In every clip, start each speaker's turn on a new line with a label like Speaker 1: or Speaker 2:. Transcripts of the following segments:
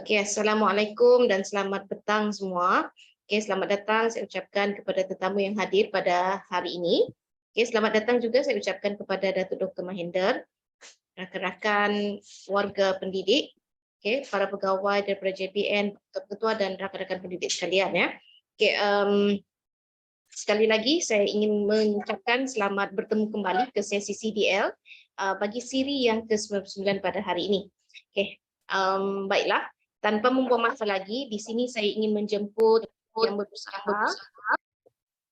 Speaker 1: Okey, Assalamualaikum dan selamat petang semua. Okey, selamat datang saya ucapkan kepada tetamu yang hadir pada hari ini. Okey, selamat datang juga saya ucapkan kepada Datuk Dr. Mahinder, rakan-rakan warga pendidik, okey, para pegawai daripada JPN, ketua dan rakan-rakan pendidik sekalian ya. Okey, sekali lagi saya ingin mengucapkan selamat bertemu kembali ke sesi CDL bagi siri yang ke-99 pada hari ini. Okey, baiklah. Tanpa membuang masa lagi, di sini saya ingin menjemput yang berusaha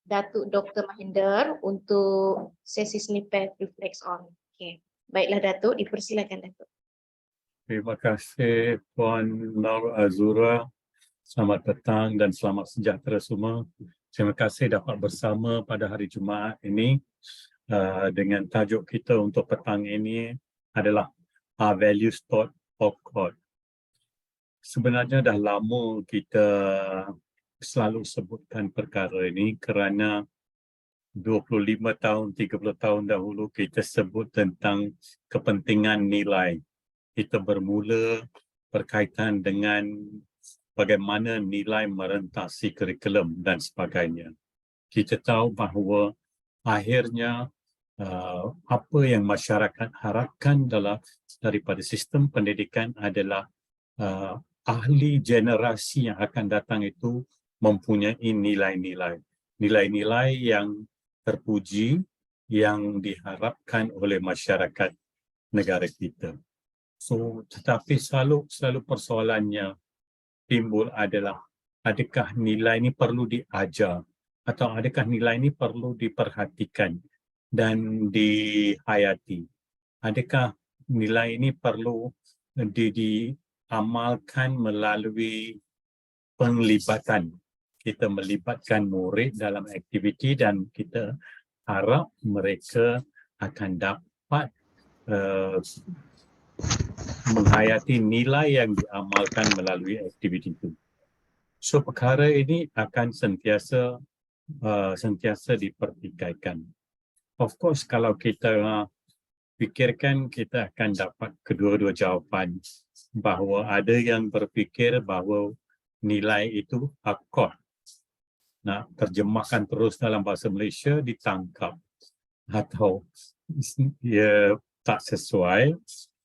Speaker 1: Datuk Dr. Mahinder untuk sesi snippet reflex on. Okey. Baiklah Datuk, dipersilakan Datuk.
Speaker 2: Terima kasih Puan Nur Azura. Selamat petang dan selamat sejahtera semua. Terima kasih dapat bersama pada hari Jumaat ini dengan tajuk kita untuk petang ini adalah Our Values Taught of God. Sebenarnya dah lama kita selalu sebutkan perkara ini kerana 25 tahun, 30 tahun dahulu kita sebut tentang kepentingan nilai. Kita bermula berkaitan dengan bagaimana nilai merentasi kurikulum dan sebagainya. Kita tahu bahawa akhirnya apa yang masyarakat harapkan daripada sistem pendidikan adalah ahli generasi yang akan datang itu mempunyai nilai-nilai. Nilai-nilai yang terpuji yang diharapkan oleh masyarakat negara kita. So, tetapi selalu persoalannya timbul adalah adakah nilai ini perlu diajar atau adakah nilai ini perlu diperhatikan dan dihayati. Adakah nilai ini perlu diamalkan melalui penglibatan. Kita melibatkan murid dalam aktiviti dan kita harap mereka akan dapat menghayati nilai yang diamalkan melalui aktiviti itu. So perkara ini akan sentiasa dipertikaikan. Of course kalau kita fikirkan kita akan dapat kedua-dua jawapan bahawa ada yang berfikir bahawa nilai itu akor. Nak terjemahkan terus dalam bahasa Malaysia ditangkap atau ia tak sesuai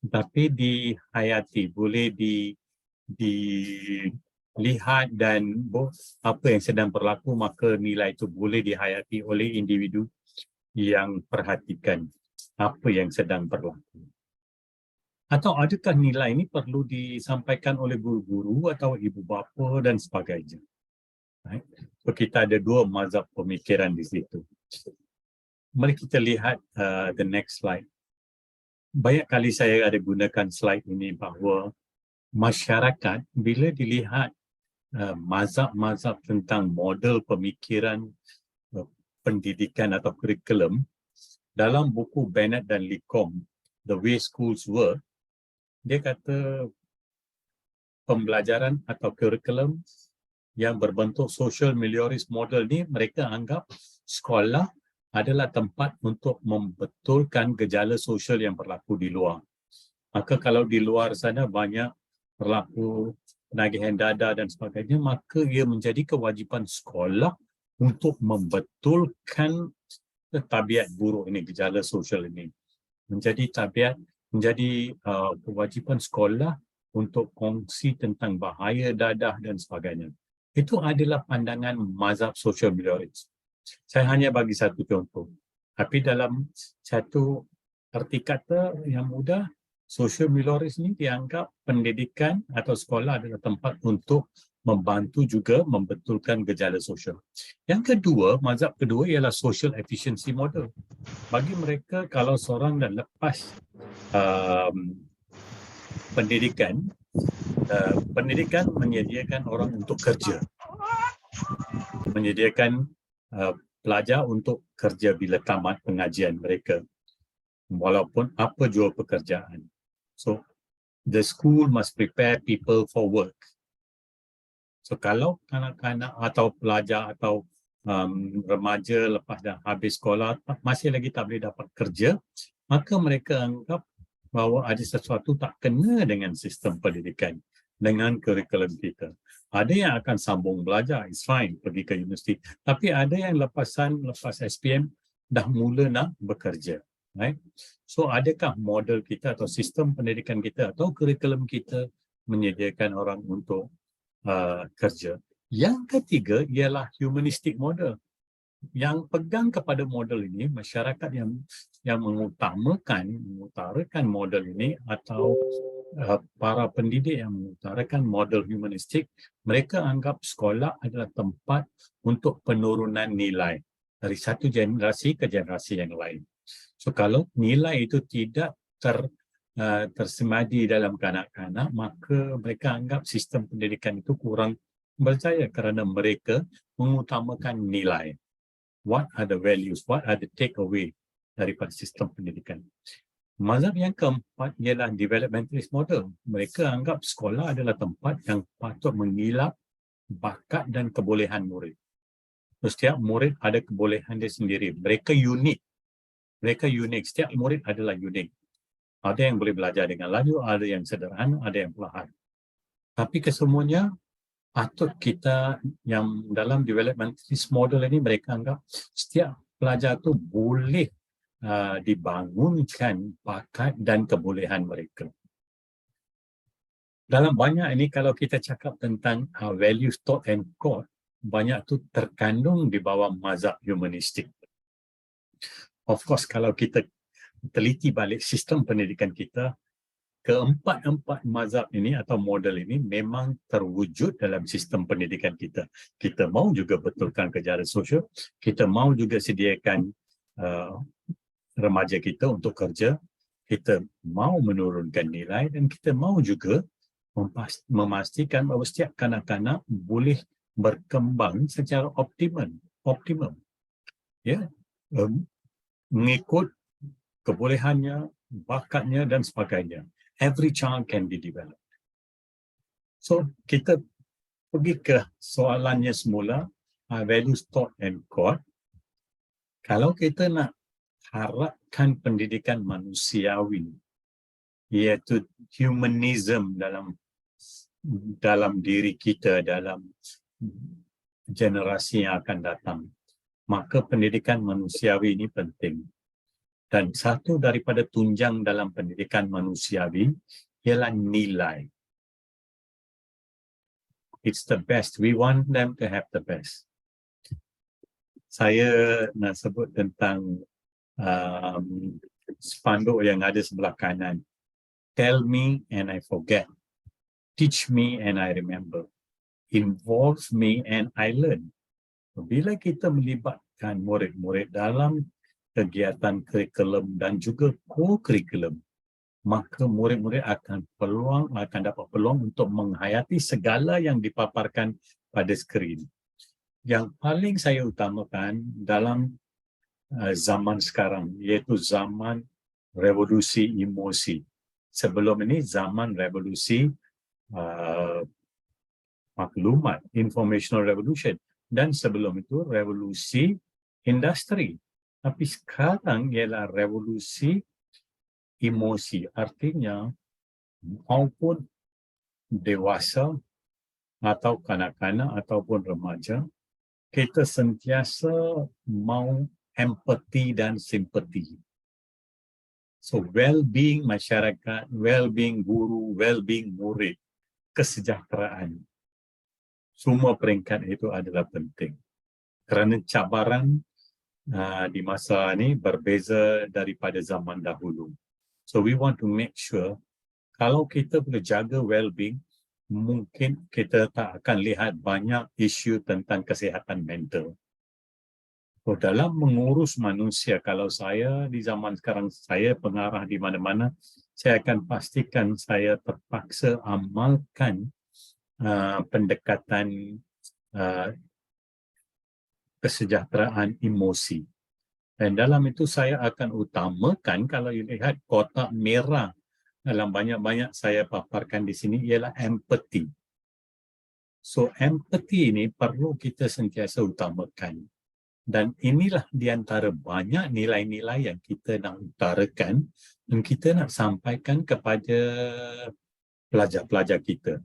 Speaker 2: tapi dihayati, boleh dilihat dan apa yang sedang berlaku maka nilai itu boleh dihayati oleh individu yang perhatikan apa yang sedang berlaku. Atau adakah nilai ini perlu disampaikan oleh guru-guru atau ibu bapa dan sebagainya. Right? So kita ada dua mazhab pemikiran di situ. Mari kita lihat the next slide. Banyak kali saya ada gunakan slide ini bahawa masyarakat bila dilihat mazhab-mazhab tentang model pemikiran pendidikan atau kurikulum dalam buku Bennett dan Licom, The Way Schools Work, dia kata pembelajaran atau kurikulum yang berbentuk social meliorist model ni mereka anggap sekolah adalah tempat untuk membetulkan gejala sosial yang berlaku di luar. Maka kalau di luar sana banyak berlaku penagihan dada dan sebagainya, maka ia menjadi kewajipan sekolah untuk membetulkan tabiat buruk ini, gejala sosial ini. Menjadi kewajipan sekolah untuk kongsi tentang bahaya dadah dan sebagainya. Itu adalah pandangan mazhab social meliorist. Saya hanya bagi satu contoh. Tapi dalam satu arti kata yang mudah, social meliorist ini dianggap pendidikan atau sekolah adalah tempat untuk membantu juga membetulkan gejala sosial. Yang kedua, mazhab kedua ialah social efficiency model. Bagi mereka, kalau seorang dah lepas pendidikan menyediakan orang untuk kerja. Menyediakan pelajar untuk kerja bila tamat pengajian mereka. Walaupun apa jua pekerjaan. So, the school must prepare people for work. So, kalau kanak-kanak atau pelajar atau remaja lepas dah habis sekolah masih lagi tak boleh dapat kerja, maka mereka anggap bahawa ada sesuatu tak kena dengan sistem pendidikan. dengan kurikulum kita. Ada yang akan sambung belajar, it's fine, pergi ke universiti. Tapi ada yang lepas SPM, dah mula nak bekerja. Right? So adakah model kita atau sistem pendidikan kita atau kurikulum kita menyediakan orang untuk kerja? Yang ketiga ialah humanistic model. Yang pegang kepada model ini, masyarakat yang mengutarakan model ini atau para pendidik yang mengutarakan model humanistik, mereka anggap sekolah adalah tempat untuk penurunan nilai dari satu generasi ke generasi yang lain. So kalau nilai itu tidak tersemadi dalam kanak-kanak, maka mereka anggap sistem pendidikan itu kurang berjaya kerana mereka mengutamakan nilai. What are the values? What are the takeaway daripada sistem pendidikan? Mazhab yang keempat ialah developmentalist model. Mereka anggap sekolah adalah tempat yang patut mengilap bakat dan kebolehan murid. Setiap murid ada kebolehan dia sendiri. Mereka unik. Setiap murid adalah unik. Ada yang boleh belajar dengan laju, ada yang sederhana, ada yang perlahan. Tapi kesemuanya patut kita yang dalam developmentalist model ini mereka anggap setiap pelajar tu boleh dibangunkan bakat dan kebolehan mereka. Dalam banyak ini kalau kita cakap tentang values taught and caught, banyak tu terkandung di bawah mazhab humanistik. Of course kalau kita teliti balik sistem pendidikan kita, keempat-empat mazhab ini atau model ini memang terwujud dalam sistem pendidikan kita. Kita mahu juga betulkan kejaran sosial, kita mahu juga sediakan remaja kita untuk kerja, kita mahu menurunkan nilai dan kita mahu juga memastikan bahawa setiap kanak-kanak boleh berkembang secara optimum. Ya, mengikut kebolehannya, bakatnya dan sebagainya. Every child can be developed. So, kita pergi ke soalannya semula, values taught and caught. Kalau kita nak harapkan pendidikan manusiawi, iaitu humanism dalam diri kita, dalam generasi yang akan datang, maka pendidikan manusiawi ini penting. Dan satu daripada tunjang dalam pendidikan manusiawi ialah nilai. It's the best. We want them to have the best. Saya nak sebut tentang spanduk yang ada sebelah kanan. Tell me and I forget. Teach me and I remember. Involve me and I learn. Bila kita melibatkan murid-murid dalam kegiatan kurikulum dan juga co-kurikulum, maka murid-murid akan dapat peluang untuk menghayati segala yang dipaparkan pada skrin. Yang paling saya utamakan dalam zaman sekarang, iaitu zaman revolusi emosi. Sebelum ini zaman revolusi maklumat, informational revolution. Dan sebelum itu revolusi industri. Tapi sekarang ialah revolusi emosi. Artinya, maupun dewasa atau kanak-kanak ataupun remaja, kita sentiasa mau empati dan simpati. So, well-being masyarakat, well-being guru, well-being murid, kesejahteraan. Semua peringkat itu adalah penting. Kerana cabaran di masa ini berbeza daripada zaman dahulu. So we want to make sure kalau kita boleh jaga well-being, mungkin kita tak akan lihat banyak isu tentang kesihatan mental. So dalam mengurus manusia, kalau saya di zaman sekarang, saya pengarah di mana-mana, saya akan pastikan saya terpaksa amalkan pendekatan kesejahteraan emosi. Dan dalam itu saya akan utamakan, kalau you lihat kotak merah dalam banyak-banyak saya paparkan di sini ialah empathy. So empathy ini perlu kita sentiasa utamakan. Dan inilah di antara banyak nilai-nilai yang kita nak utarakan dan kita nak sampaikan kepada pelajar-pelajar kita.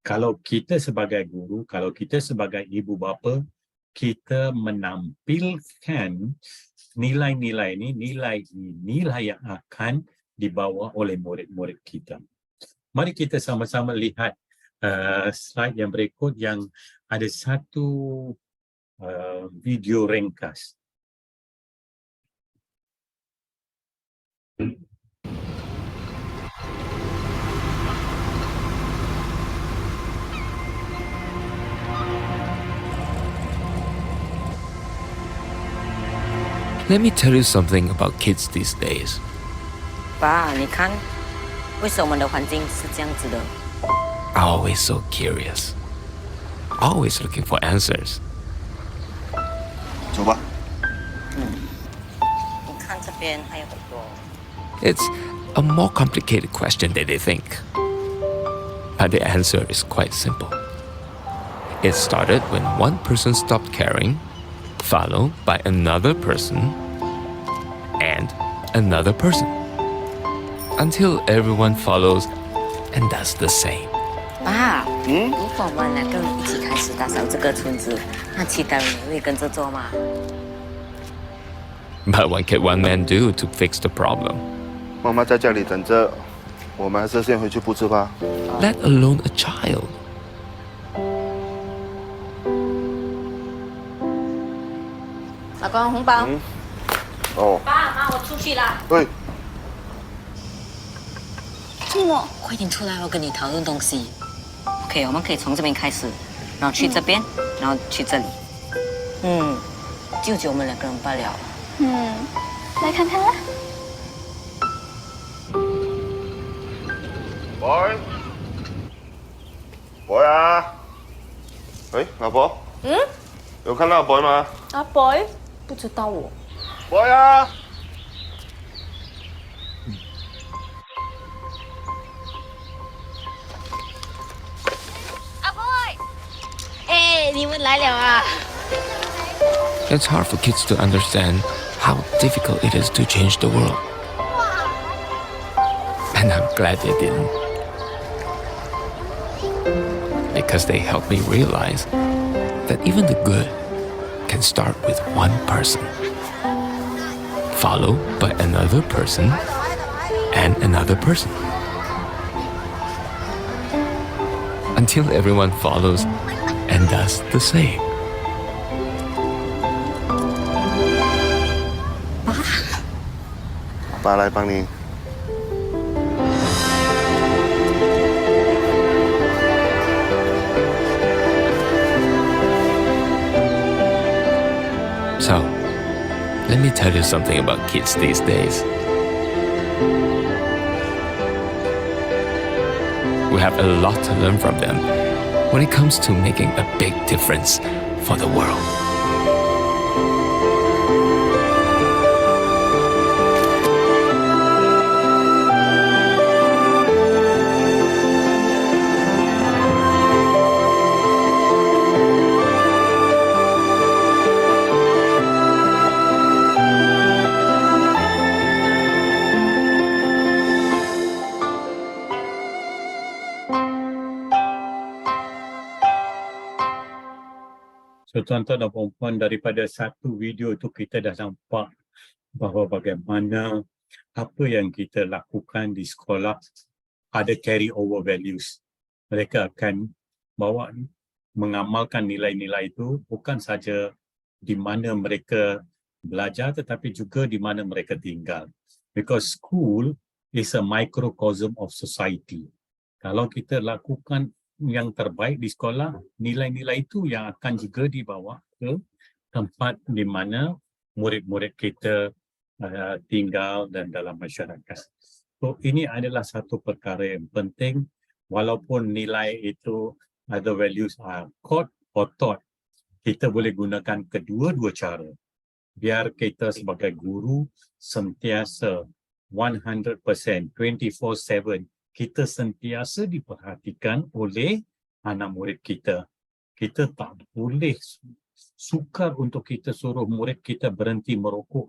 Speaker 2: Kalau kita sebagai guru, kalau kita sebagai ibu bapa, kita menampilkan nilai-nilai ini, nilai yang akan dibawa oleh murid-murid kita. Mari kita sama-sama lihat slide yang berikut yang ada satu video ringkas.
Speaker 3: Let me tell you something about kids these days.
Speaker 4: 爸，你看，为什么我们的环境是这样子的？
Speaker 3: Always so curious. Always looking for answers.
Speaker 5: 走吧。
Speaker 4: 你看这边还有很多。
Speaker 3: It's a more complicated question than they think. But the answer is quite simple. It started when one person stopped caring, followed by another person, and another person, until everyone follows and does the same.
Speaker 4: 爸，如果我们2个人一起开始打扫这个村子，那其他人也会跟着做吗？
Speaker 3: But what can one man do to fix the problem?
Speaker 5: 妈妈在家里等着，我们还是先回去布置吧。
Speaker 3: Let alone a child.
Speaker 4: 老公，红包。
Speaker 5: 哦，
Speaker 4: 爸妈，我出去啦。
Speaker 5: 喂，
Speaker 4: 怎么？快点出来，我跟你讨论东西。OK， 我们可以从这边开始，然后去这边，然后去这里。救救我们2个人罢了。
Speaker 6: 来看看啦。
Speaker 5: boy 啊，喂，老婆，有看到 boy 吗
Speaker 6: 阿 boy 不知道我。
Speaker 5: ？boy 啊，
Speaker 6: 阿 boy，哎，你们来了啊！
Speaker 3: It's hard for kids to understand how difficult it is to change the world. And I'm glad they didn't. Because they helped me realize that even the good can start with one person, followed by another person and another person, until everyone follows and does the same.
Speaker 5: 爸来帮你。
Speaker 3: So, let me tell you something about kids these days. We have a lot to learn from them when it comes to making a big difference for the world.
Speaker 2: So tuan-tuan dan puan-puan, daripada satu video itu kita dah nampak bahawa bagaimana apa yang kita lakukan di sekolah ada carry over values. Mereka akan bawa mengamalkan nilai-nilai itu bukan saja di mana mereka belajar tetapi juga di mana mereka tinggal. Because school is a microcosm of society. Kalau kita lakukan yang terbaik di sekolah, nilai-nilai itu yang akan juga dibawa ke tempat di mana murid-murid kita tinggal dan dalam masyarakat. So ini adalah satu perkara yang penting, walaupun nilai itu ada values are caught or taught, kita boleh gunakan kedua-dua cara. Biar kita sebagai guru sentiasa 100%, 24/7, kita sentiasa diperhatikan oleh anak murid kita. Kita tak boleh sukar untuk kita suruh murid kita berhenti merokok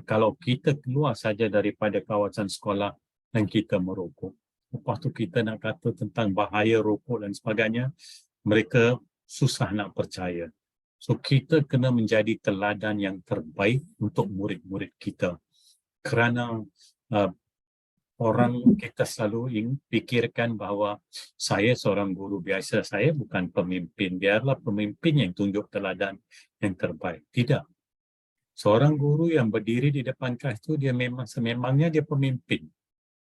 Speaker 2: kalau kita keluar saja daripada kawasan sekolah dan kita merokok. lepas tu kita nak kata tentang bahaya rokok dan sebagainya, mereka susah nak percaya. So kita kena menjadi teladan yang terbaik untuk murid-murid kita. Kerana orang kita selalu fikirkan bahawa saya seorang guru biasa, saya bukan pemimpin, biarlah pemimpin yang tunjuk teladan yang terbaik. Tidak. Seorang guru yang berdiri di depan kelas itu dia memang sememangnya dia pemimpin.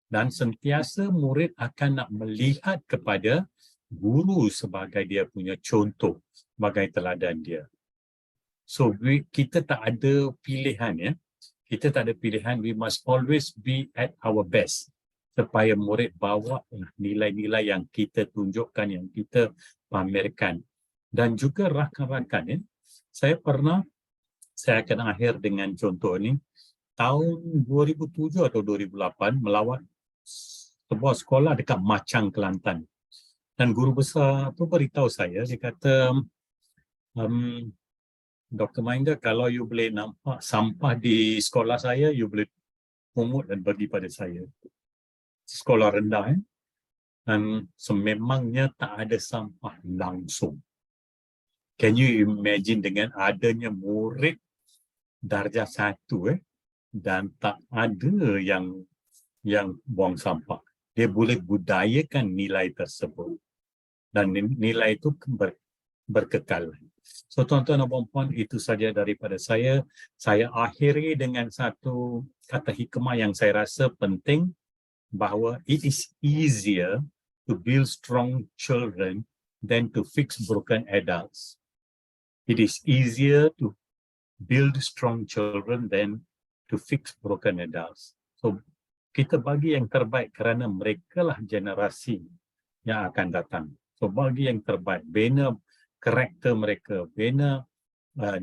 Speaker 2: Dan sentiasa murid akan nak melihat kepada guru sebagai dia punya contoh, sebagai teladan dia. So kita tak ada pilihan ya. Kita tak ada pilihan, we must always be at our best supaya murid bawa nilai-nilai yang kita tunjukkan, yang kita pamerkan. Dan juga rakan-rakan ya, saya akan akhir dengan contoh ni. Tahun 2007 atau 2008 melawat sebuah sekolah dekat Machang, Kelantan. Dan guru besar tu beritahu saya, dia kata, Dr. Mahinder, kalau you boleh nampak sampah di sekolah saya, you boleh pungut dan bagi pada saya. Sekolah rendah dan sememangnya tak ada sampah langsung. Can you imagine dengan adanya murid darjah 1 dan tak ada yang buang sampah. Dia boleh budayakan nilai tersebut. Dan nilai itu berkekal. So tuan-tuan dan puan-puan, itu saja daripada saya. Saya akhiri dengan satu kata hikmah yang saya rasa penting, bahawa it is easier to build strong children than to fix broken adults. It is easier to build strong children than to fix broken adults. So kita bagi yang terbaik kerana mereka lah generasi yang akan datang. So bagi yang terbaik, bina karakter mereka, bina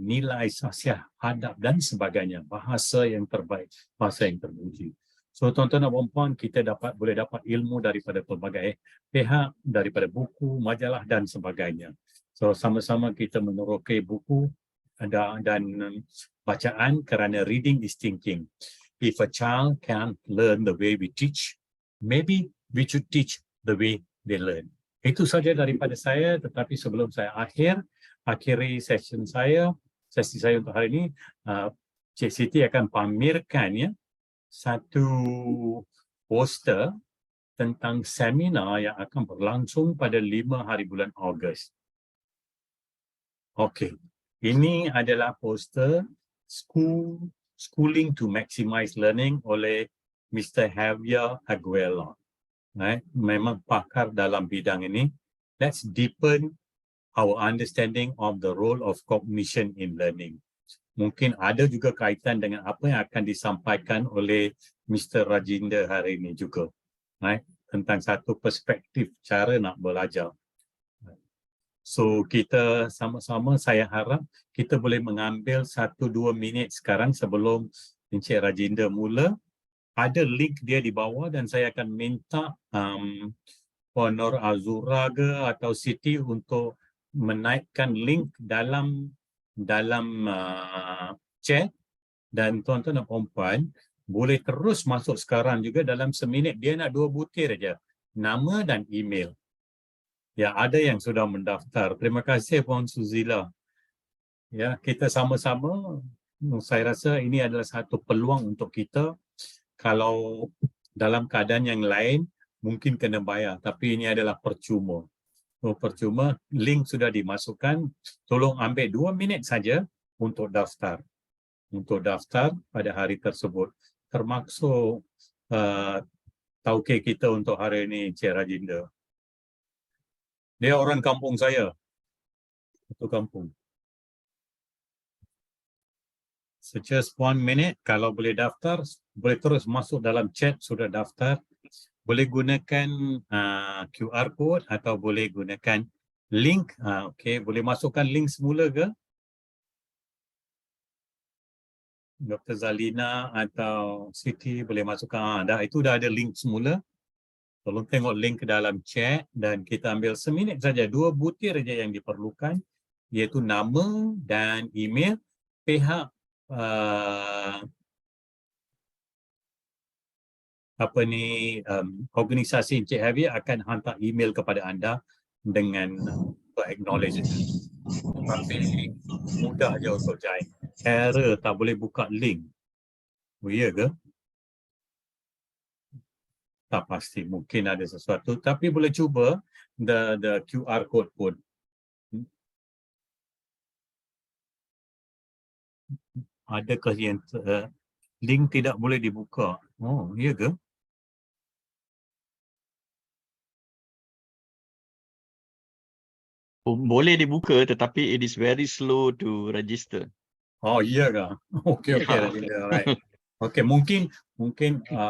Speaker 2: nilai sasiah, adab dan sebagainya, bahasa yang terbaik, bahasa yang terpuji. So tuan-tuan dan puan-puan, kita boleh dapat ilmu daripada pelbagai pihak, daripada buku, majalah dan sebagainya. So sama-sama kita menerokai buku dan bacaan, kerana reading is thinking. If a child can't learn the way we teach, maybe we should teach the way they learn. Itu saja daripada saya, tetapi sebelum saya akhiri sesi saya untuk hari ini, Cik Siti akan pamerkan ya satu poster tentang seminar yang akan berlangsung pada 5 hari bulan Ogos. Okey, ini adalah poster Schooling to Maximize Learning oleh Mr. Javier Aguela. Memang pakar dalam bidang ini. Let's deepen our understanding of the role of cognition in learning. Mungkin ada juga kaitan dengan apa yang akan disampaikan oleh Mr. Rajinder hari ini juga. Tentang satu perspektif cara nak belajar. So kita sama-sama, saya harap kita boleh mengambil 1-2 minit sekarang sebelum Encik Rajinder mula. Ada link dia di bawah dan saya akan minta Puan Nur Azura ke atau Siti untuk menaikkan link dalam chat, dan tuan-tuan dan puan-puan boleh terus masuk sekarang juga dalam seminit. Dia nak 2 butir aja, nama dan email. Ya, ada yang sudah mendaftar. Terima kasih Puan Suzila. Ya, kita sama-sama, saya rasa ini adalah satu peluang untuk kita. Kalau dalam keadaan yang lain mungkin kena bayar, tapi ini adalah percuma. Percuma, link sudah dimasukkan. Tolong ambil 2 minit saja untuk daftar. Untuk daftar pada hari tersebut. Termasuk tauke kita untuk hari ini, Cik Rajinder. Dia orang kampung saya. Satu kampung. So just 1 minute, kalau boleh daftar, boleh terus masuk dalam chat, sudah daftar. Boleh gunakan QR code atau boleh gunakan link. Okey, boleh masukkan link semula ke? Dr. Zalina atau Siti boleh masukkan. Itu dah ada link semula. Tolong tengok link ke dalam chat dan kita ambil seminit saja, 2 butir saja yang diperlukan, iaitu nama dan email pihak organisasi Encik Harry akan hantar email kepada anda dengan acknowledgement. Tapi mudah je untuk join. Error, tak boleh buka link. Oh, ya ke? Tak pasti, mungkin ada sesuatu, tapi boleh cuba the QR code pun. Adakah yang link tidak boleh dibuka? Oh, ya ke?
Speaker 7: Boleh dibuka tetapi it is very slow to register.
Speaker 2: Oh, iya ke? Okey, right. Okey, mungkin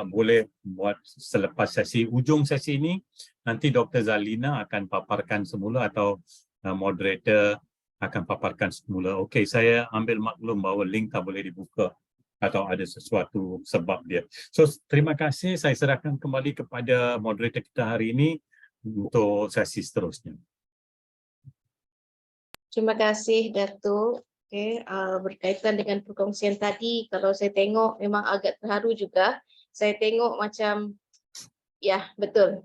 Speaker 2: boleh buat selepas sesi, ujung sesi ini nanti Dr. Zalina akan paparkan semula atau moderator akan paparkan semula. Okey, saya ambil maklum bahawa link tak boleh dibuka atau ada sesuatu sebab dia. So, terima kasih. Saya serahkan kembali kepada moderator kita hari ini untuk sesi seterusnya.
Speaker 1: Terima kasih Datuk. Okay, berkaitan dengan perkongsian tadi, kalau saya tengok memang agak terharu juga. Saya tengok macam, ya betul,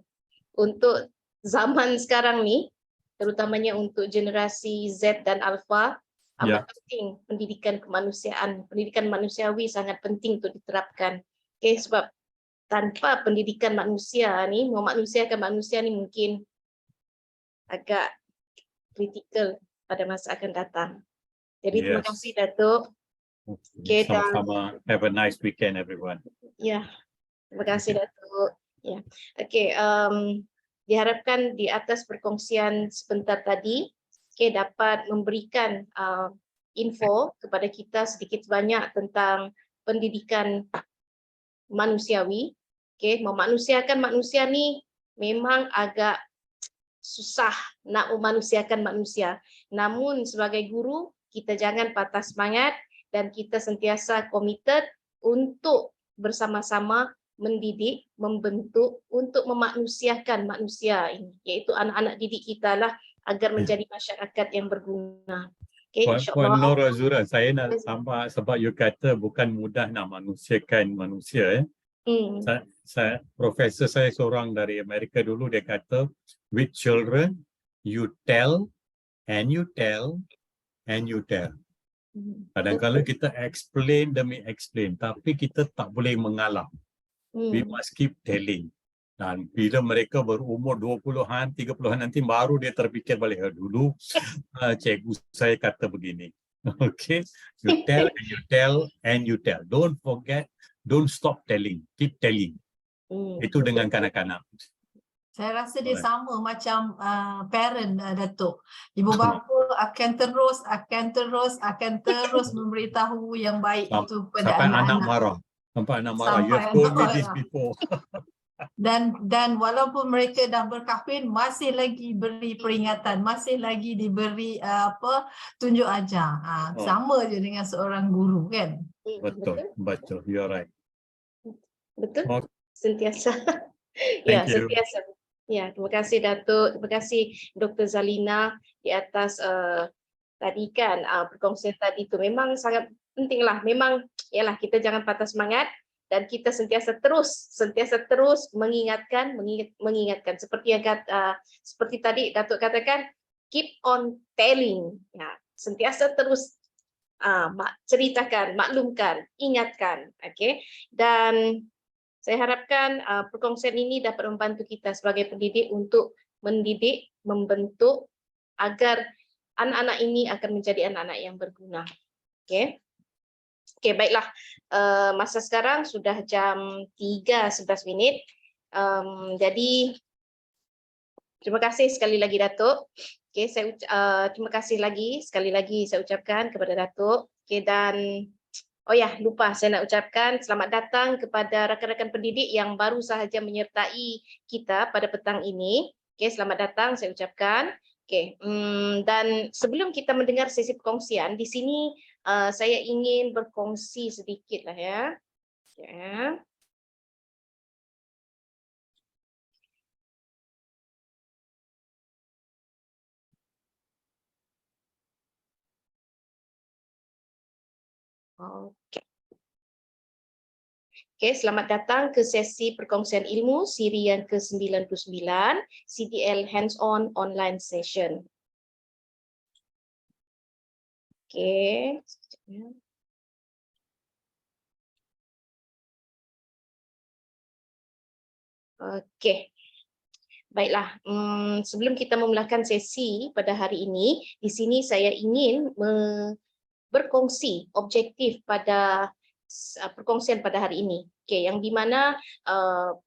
Speaker 1: untuk zaman sekarang ni, terutamanya untuk generasi Z dan Alpha, amat penting pendidikan kemanusiaan, pendidikan manusiawi sangat penting untuk diterapkan. Okay, sebab tanpa pendidikan manusia ni, memanusiakan manusia ni mungkin agak kritikal pada masa akan datang. Jadi terima kasih Datuk. Okay,
Speaker 2: sama-sama. Have a nice weekend everyone.
Speaker 1: Ya, terima kasih Datuk. Ya, okay. Diharapkan di atas perkongsian sebentar tadi, okay, dapat memberikan info kepada kita sedikit banyak tentang pendidikan manusiawi. Okay, memanusiakan manusia ni memang agak susah nak memanusiakan manusia. Namun sebagai guru, kita jangan patah semangat dan kita sentiasa komited untuk bersama-sama mendidik, membentuk untuk memanusiakan manusia ini, iaitu anak-anak didik kita lah agar menjadi masyarakat yang berguna. Okay,
Speaker 2: Puan Nur Azura, saya nak tambah sebab you kata bukan mudah nak manusiakan manusia. Profesor saya seorang dari Amerika dulu, dia kata, with children, you tell and you tell and you tell. Kadang-kadang kita explain demi explain, tapi kita tak boleh mengalah. We must keep telling. Dan bila mereka berumur 20-an, 30-an nanti baru dia terfikir balik, dulu cikgu saya kata begini. Okay, you tell and you tell and you tell. Don't forget, don't stop telling, keep telling. Itu dengan kanak-kanak.
Speaker 8: Saya rasa dia sama macam parent Datuk. Ibu bapa akan terus memberitahu yang baik itu kepada
Speaker 2: sampai
Speaker 8: anak-anak.
Speaker 2: Anak marah. Sampai anak marah. You have told me this before.
Speaker 8: Dan walaupun mereka dah berkahwin, masih lagi beri peringatan, masih lagi diberi tunjuk ajar. Sama je dengan seorang guru kan.
Speaker 2: Betul. You are right.
Speaker 1: Betul. Sentiasa. Ya, sentiasa. Ya, terima kasih Datuk, terima kasih Dr. Zalina di atas tadi kan perkongsian tadi itu memang sangat pentinglah. Memang yalah kita jangan patah semangat dan kita sentiasa terus mengingatkan seperti yang seperti tadi Datuk katakan, keep on telling. Ya, sentiasa terus ceritakan, maklumkan, ingatkan, okey. Dan saya harapkan perkongsian ini dapat membantu kita sebagai pendidik untuk mendidik, membentuk agar anak-anak ini akan menjadi anak-anak yang berguna. Okey. Okey, baiklah. Masa sekarang sudah jam 3:11. Jadi terima kasih sekali lagi Datuk. Okey, terima kasih lagi sekali lagi saya ucapkan kepada Datuk. Okey, dan oh ya, lupa saya nak ucapkan selamat datang kepada rakan-rakan pendidik yang baru sahaja menyertai kita pada petang ini. Okey, selamat datang saya ucapkan. Okey, dan sebelum kita mendengar sesi perkongsian, di sini saya ingin berkongsi sedikit lah ya. Ya. Okey. Okey, selamat datang ke sesi perkongsian ilmu siri yang ke-99, CDL Hands-on Online Session. Okey. Okey. Baiklah, sebelum kita memulakan sesi pada hari ini, di sini saya ingin berkongsi objektif pada perkongsian pada hari ini. Okey, yang di mana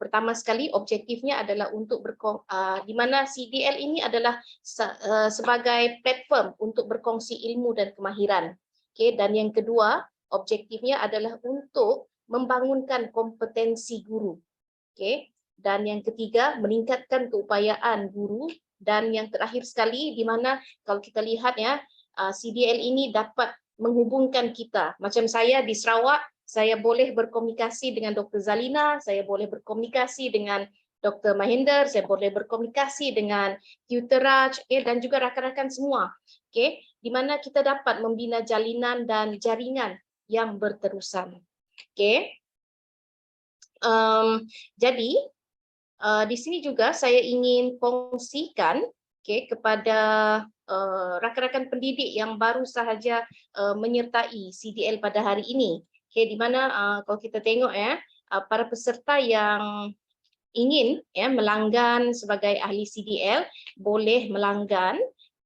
Speaker 1: pertama sekali objektifnya adalah untuk di mana CDL ini adalah sebagai platform untuk berkongsi ilmu dan kemahiran. Okey, dan yang kedua, objektifnya adalah untuk membangunkan kompetensi guru. Okey. Dan yang ketiga, meningkatkan keupayaan guru, dan yang terakhir sekali di mana kalau kita lihat ya, CDL ini dapat menghubungkan kita. Macam saya di Sarawak, saya boleh berkomunikasi dengan Dr. Zalina, saya boleh berkomunikasi dengan Dr. Mahinder, saya boleh berkomunikasi dengan Tutor Raj, dan juga rakan-rakan semua. Okay, di mana kita dapat membina jalinan dan jaringan yang berterusan. Okay. Jadi di sini juga saya ingin kongsikan kepada rakan-rakan pendidik yang baru sahaja menyertai CDL pada hari ini. Di mana kalau kita tengok ya, para peserta yang ingin melanggan sebagai ahli CDL boleh melanggan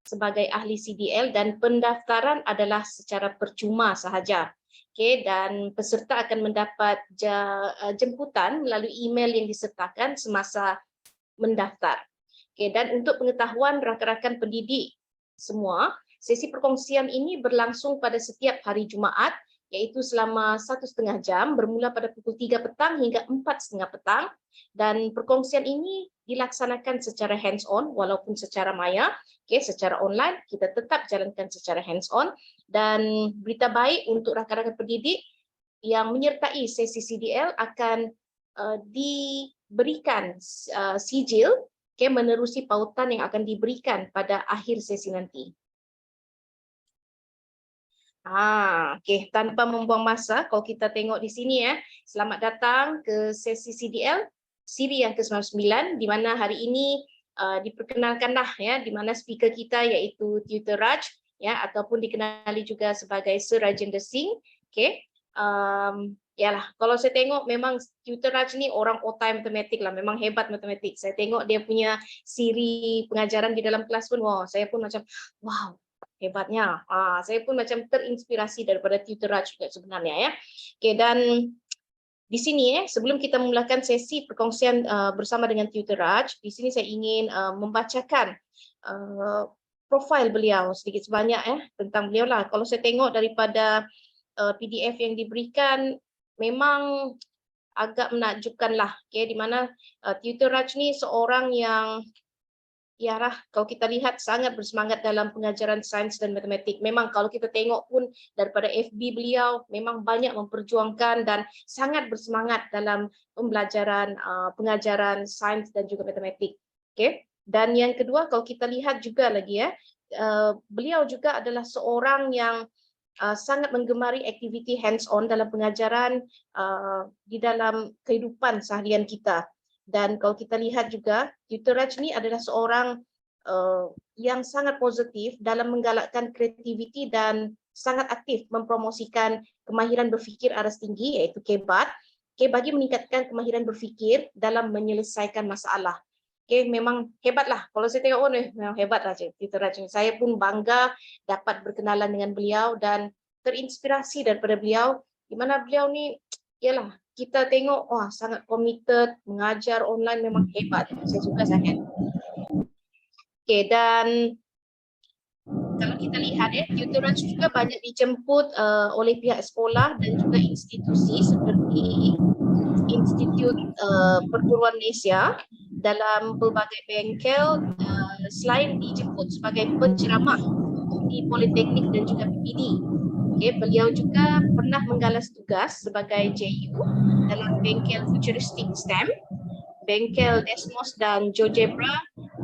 Speaker 1: sebagai ahli CDL, dan pendaftaran adalah secara percuma sahaja. Dan peserta akan mendapat jemputan melalui email yang disertakan semasa mendaftar. Dan untuk pengetahuan rakan-rakan pendidik semua, sesi perkongsian ini berlangsung pada setiap hari Jumaat, iaitu selama 1,5 jam, bermula pada pukul 3 petang hingga 4:30 petang. Dan perkongsian ini dilaksanakan secara hands-on walaupun secara maya. Secara online kita tetap jalankan secara hands-on. Dan berita baik untuk rakan-rakan pendidik yang menyertai sesi CDL akan diberikan sijil menerusi pautan yang akan diberikan pada akhir sesi nanti. Tanpa membuang masa, kalau kita tengok di sini ya, selamat datang ke sesi CDL siri yang ke-99, di mana hari ini diperkenalkanlah ya, di mana speaker kita iaitu Tutor Raj ya, ataupun dikenali juga sebagai Sir Rajendra Singh. Yalah, kalau saya tengok memang Tutor Raj ni orang otai matematik lah, memang hebat matematik. Saya tengok dia punya siri pengajaran di dalam kelas pun, saya pun macam wow, hebatnya. Saya pun macam terinspirasi daripada Tutor Raj juga sebenarnya ya. Dan di sini sebelum kita memulakan sesi perkongsian bersama dengan Tutor Raj, di sini saya ingin membacakan profil beliau sedikit sebanyak tentang beliau lah. Kalau saya tengok daripada PDF yang diberikan, memang agak menakjubkan lah. Di mana Tutor Raj ni seorang yang kalau kita lihat sangat bersemangat dalam pengajaran sains dan matematik. Memang kalau kita tengok pun daripada FB beliau, memang banyak memperjuangkan dan sangat bersemangat dalam pembelajaran pengajaran sains dan juga matematik. Dan yang kedua, kalau kita lihat juga lagi beliau juga adalah seorang yang sangat menggemari aktiviti hands-on dalam pengajaran di dalam kehidupan seharian kita. Dan kalau kita lihat juga, Tutor Raj ni adalah seorang yang sangat positif dalam menggalakkan kreativiti dan sangat aktif mempromosikan kemahiran berfikir aras tinggi, iaitu KEBAT, bagi meningkatkan kemahiran berfikir dalam menyelesaikan masalah. Memang hebatlah. Kalau saya tengok, memang hebatlah Tutor Raj ni. Saya pun bangga dapat berkenalan dengan beliau dan terinspirasi daripada beliau, di mana beliau ni ialah kita tengok sangat committed, mengajar online memang hebat. Saya suka sangat. Dan kalau kita lihat Tutor Raj juga banyak dijemput oleh pihak sekolah dan juga institusi seperti Institut Perguruan Malaysia dalam pelbagai bengkel, selain dijemput sebagai penceramah di Politeknik dan juga PPD. Beliau juga pernah menggalas tugas sebagai JU dalam bengkel futuristik STEM, bengkel Desmos dan GeoGebra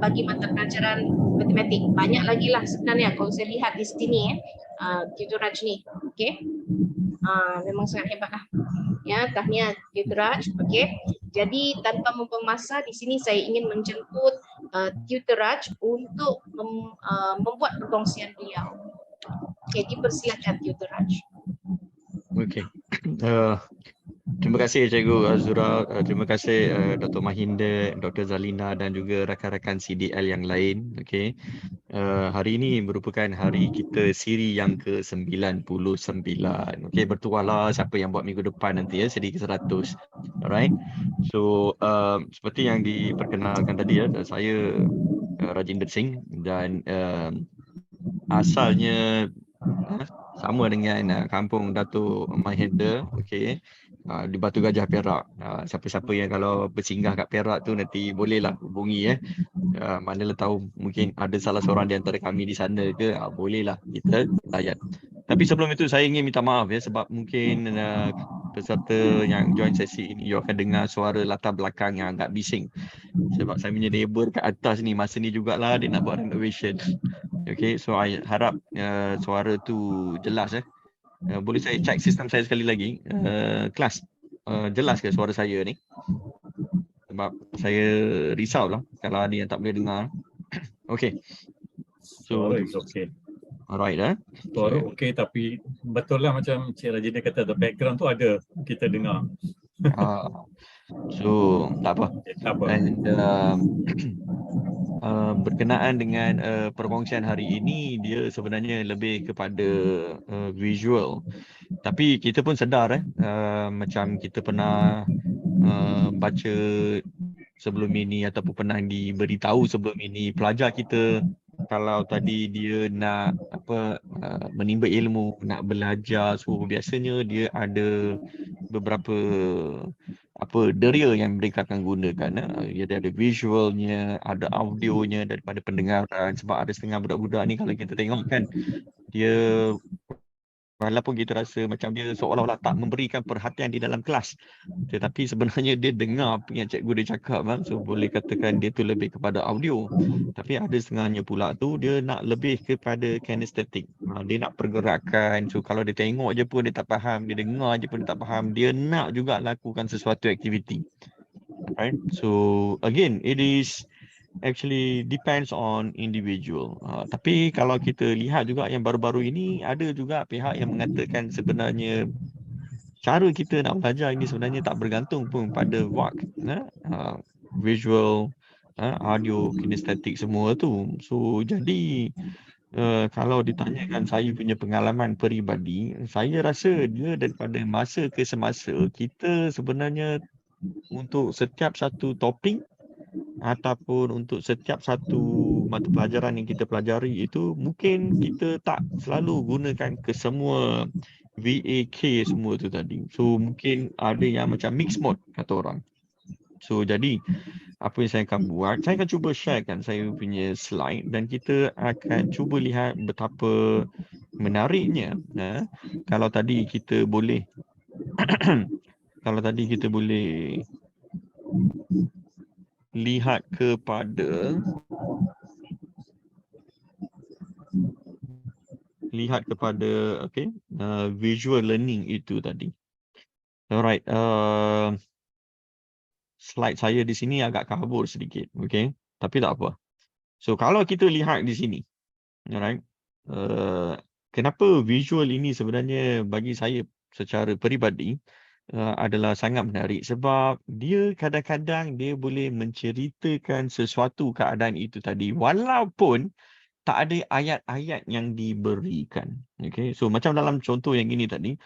Speaker 1: bagi mata pelajaran matematik. Banyak lagi lah sebenarnya kalau saya lihat di sini Tutor Raj ni. Memang sangat hebat lah. Ya, tahniah Tutoraj. Okey. Jadi tanpa membuang masa, di sini saya ingin menjemput Tutoraj untuk membuat perkongsian beliau. Okey, dipersilakan Tutoraj.
Speaker 7: Okay. Terima kasih Cikgu Azura, terima kasih Dr. Mahinda, Dr. Zalina dan juga rakan-rakan CDL yang lain. Okay. Hari ini merupakan hari kita siri yang ke-99. Okay, bertuahlah siapa yang buat minggu depan nanti ya, siri ke-100. Alright. So, seperti yang diperkenalkan tadi ya, saya Rajinder Singh dan asalnya sama dengan kampung Datuk Mahinda, okey, di Batu Gajah Perak. Siapa-siapa yang kalau bersinggah kat Perak tu nanti bolehlah hubungi manalah tahu mungkin ada salah seorang di antara kami di sana ke, bolehlah kita layan. Tapi sebelum itu saya ingin minta maaf ya sebab mungkin peserta yang join sesi ini you akan dengar suara latar belakang yang agak bising. Sebab saya punya neighbor kat atas ni masa ni jugalah dia nak buat renovation. Okay, so I harap suara tu jelas boleh saya check sistem saya sekali lagi. Kelas, jelas ke suara saya ni? Sebab saya risau lah kalau ada yang tak boleh dengar. Okay. So,
Speaker 2: Suara is okay.
Speaker 7: alright
Speaker 2: Suara okay, tapi betul lah macam Cik Rajina kata, the background tu ada kita dengar.
Speaker 7: So, tak apa.
Speaker 2: Tak apa.
Speaker 7: And berkenaan dengan perkongsian hari ini, dia sebenarnya lebih kepada visual. Tapi kita pun sedar macam kita pernah baca sebelum ini ataupun pernah diberitahu sebelum ini, pelajar kita kalau tadi dia nak menimba ilmu, nak belajar, so biasanya dia ada beberapa deria yang mereka akan gunakan. Dia ada visualnya, ada audionya daripada pendengaran. Sebab ada setengah budak-budak ni kalau kita tengok kan, dia walaupun kita rasa macam dia seolah-olah tak memberikan perhatian di dalam kelas, tetapi sebenarnya dia dengar apa yang cikgu dia cakap, so boleh katakan dia tu lebih kepada audio. Tapi ada setengahnya pula tu dia nak lebih kepada kinesthetic, dia nak pergerakan. So kalau dia tengok je pun dia tak faham, dia dengar je pun dia tak faham, dia nak juga lakukan sesuatu aktiviti. Right? So again, it is actually depends on individual. Tapi kalau kita lihat juga yang baru-baru ini, ada juga pihak yang mengatakan sebenarnya cara kita nak belajar ini sebenarnya tak bergantung pun pada visual, audio, kinestetik semua tu. So jadi kalau ditanyakan saya punya pengalaman peribadi, saya rasa dia daripada masa ke semasa kita sebenarnya untuk setiap satu topik ataupun untuk setiap satu mata pelajaran yang kita pelajari itu mungkin kita tak selalu gunakan ke semua VAK semua tu tadi. So mungkin ada yang macam mix mode kata orang. So jadi apa yang saya akan buat, saya akan cuba sharekan saya punya slide dan kita akan cuba lihat betapa menariknya kalau tadi kita boleh kalau tadi kita boleh lihat kepada visual learning itu tadi. Alright, slide saya di sini agak kabur sedikit, okay? Tapi tak apa. So kalau kita lihat di sini, alright, kenapa visual ini sebenarnya bagi saya secara peribadi adalah sangat menarik sebab dia kadang-kadang dia boleh menceritakan sesuatu keadaan itu tadi walaupun tak ada ayat-ayat yang diberikan. Okay, so macam dalam contoh yang ini tadi,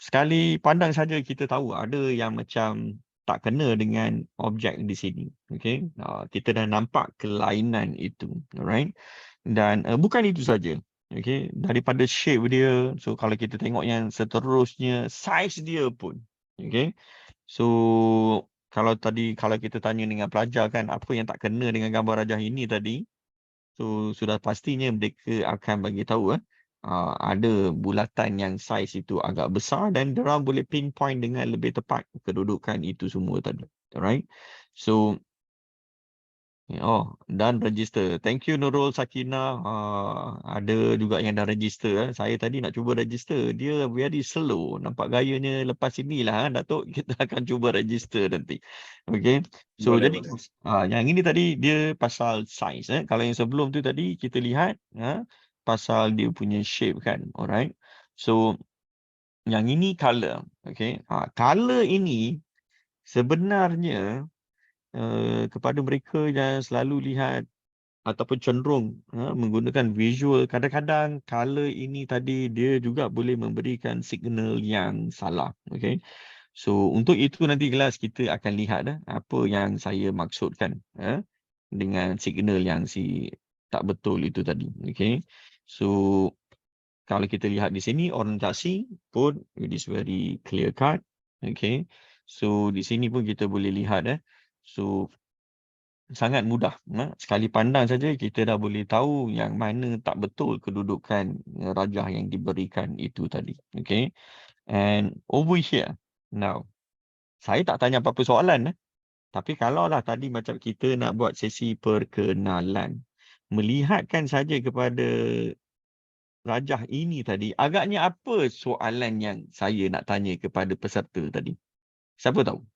Speaker 7: sekali pandang saja kita tahu ada yang macam tak kena dengan objek di sini. Okay, kita dah nampak kelainan itu. Alright, dan bukan itu saja. Okay, daripada shape dia, so kalau kita tengok yang seterusnya, size dia pun, okay. So kalau kita tanya dengan pelajar kan, apa yang tak kena dengan gambar rajah ini tadi, so sudah pastinya mereka akan bagi tahu ada bulatan yang size itu agak besar dan diorang boleh pinpoint dengan lebih tepat kedudukan itu semua tadi. Alright, so Oh, dan register. Thank you Nurul Sakinah. Ada juga yang dah register. Saya tadi nak cuba register. Dia very slow. Nampak gayanya lepas inilah Datuk. Kita akan cuba register nanti. Okay. So
Speaker 2: Boleh,
Speaker 7: jadi
Speaker 2: boleh.
Speaker 7: yang ini tadi dia pasal size. Kalau yang sebelum tu tadi kita lihat pasal dia punya shape kan. Alright. So yang ini color. Okay. Color ini sebenarnya kepada mereka yang selalu lihat ataupun cenderung menggunakan visual, kadang-kadang color ini tadi dia juga boleh memberikan signal yang salah. Okay. So untuk itu nanti kelas kita akan lihat apa yang saya maksudkan dengan signal yang tak betul itu tadi. Okay. So kalau kita lihat di sini orientasi pun it is very clear cut. Okay. So di sini pun kita boleh lihat so sangat mudah. Sekali pandang saja kita dah boleh tahu yang mana tak betul kedudukan rajah yang diberikan itu tadi. Okay. And over here, now, saya tak tanya apa-apa soalan. Tapi kalaulah tadi macam kita nak buat sesi perkenalan, melihatkan saja kepada rajah ini tadi, agaknya apa soalan yang saya nak tanya kepada peserta tadi? Siapa tahu?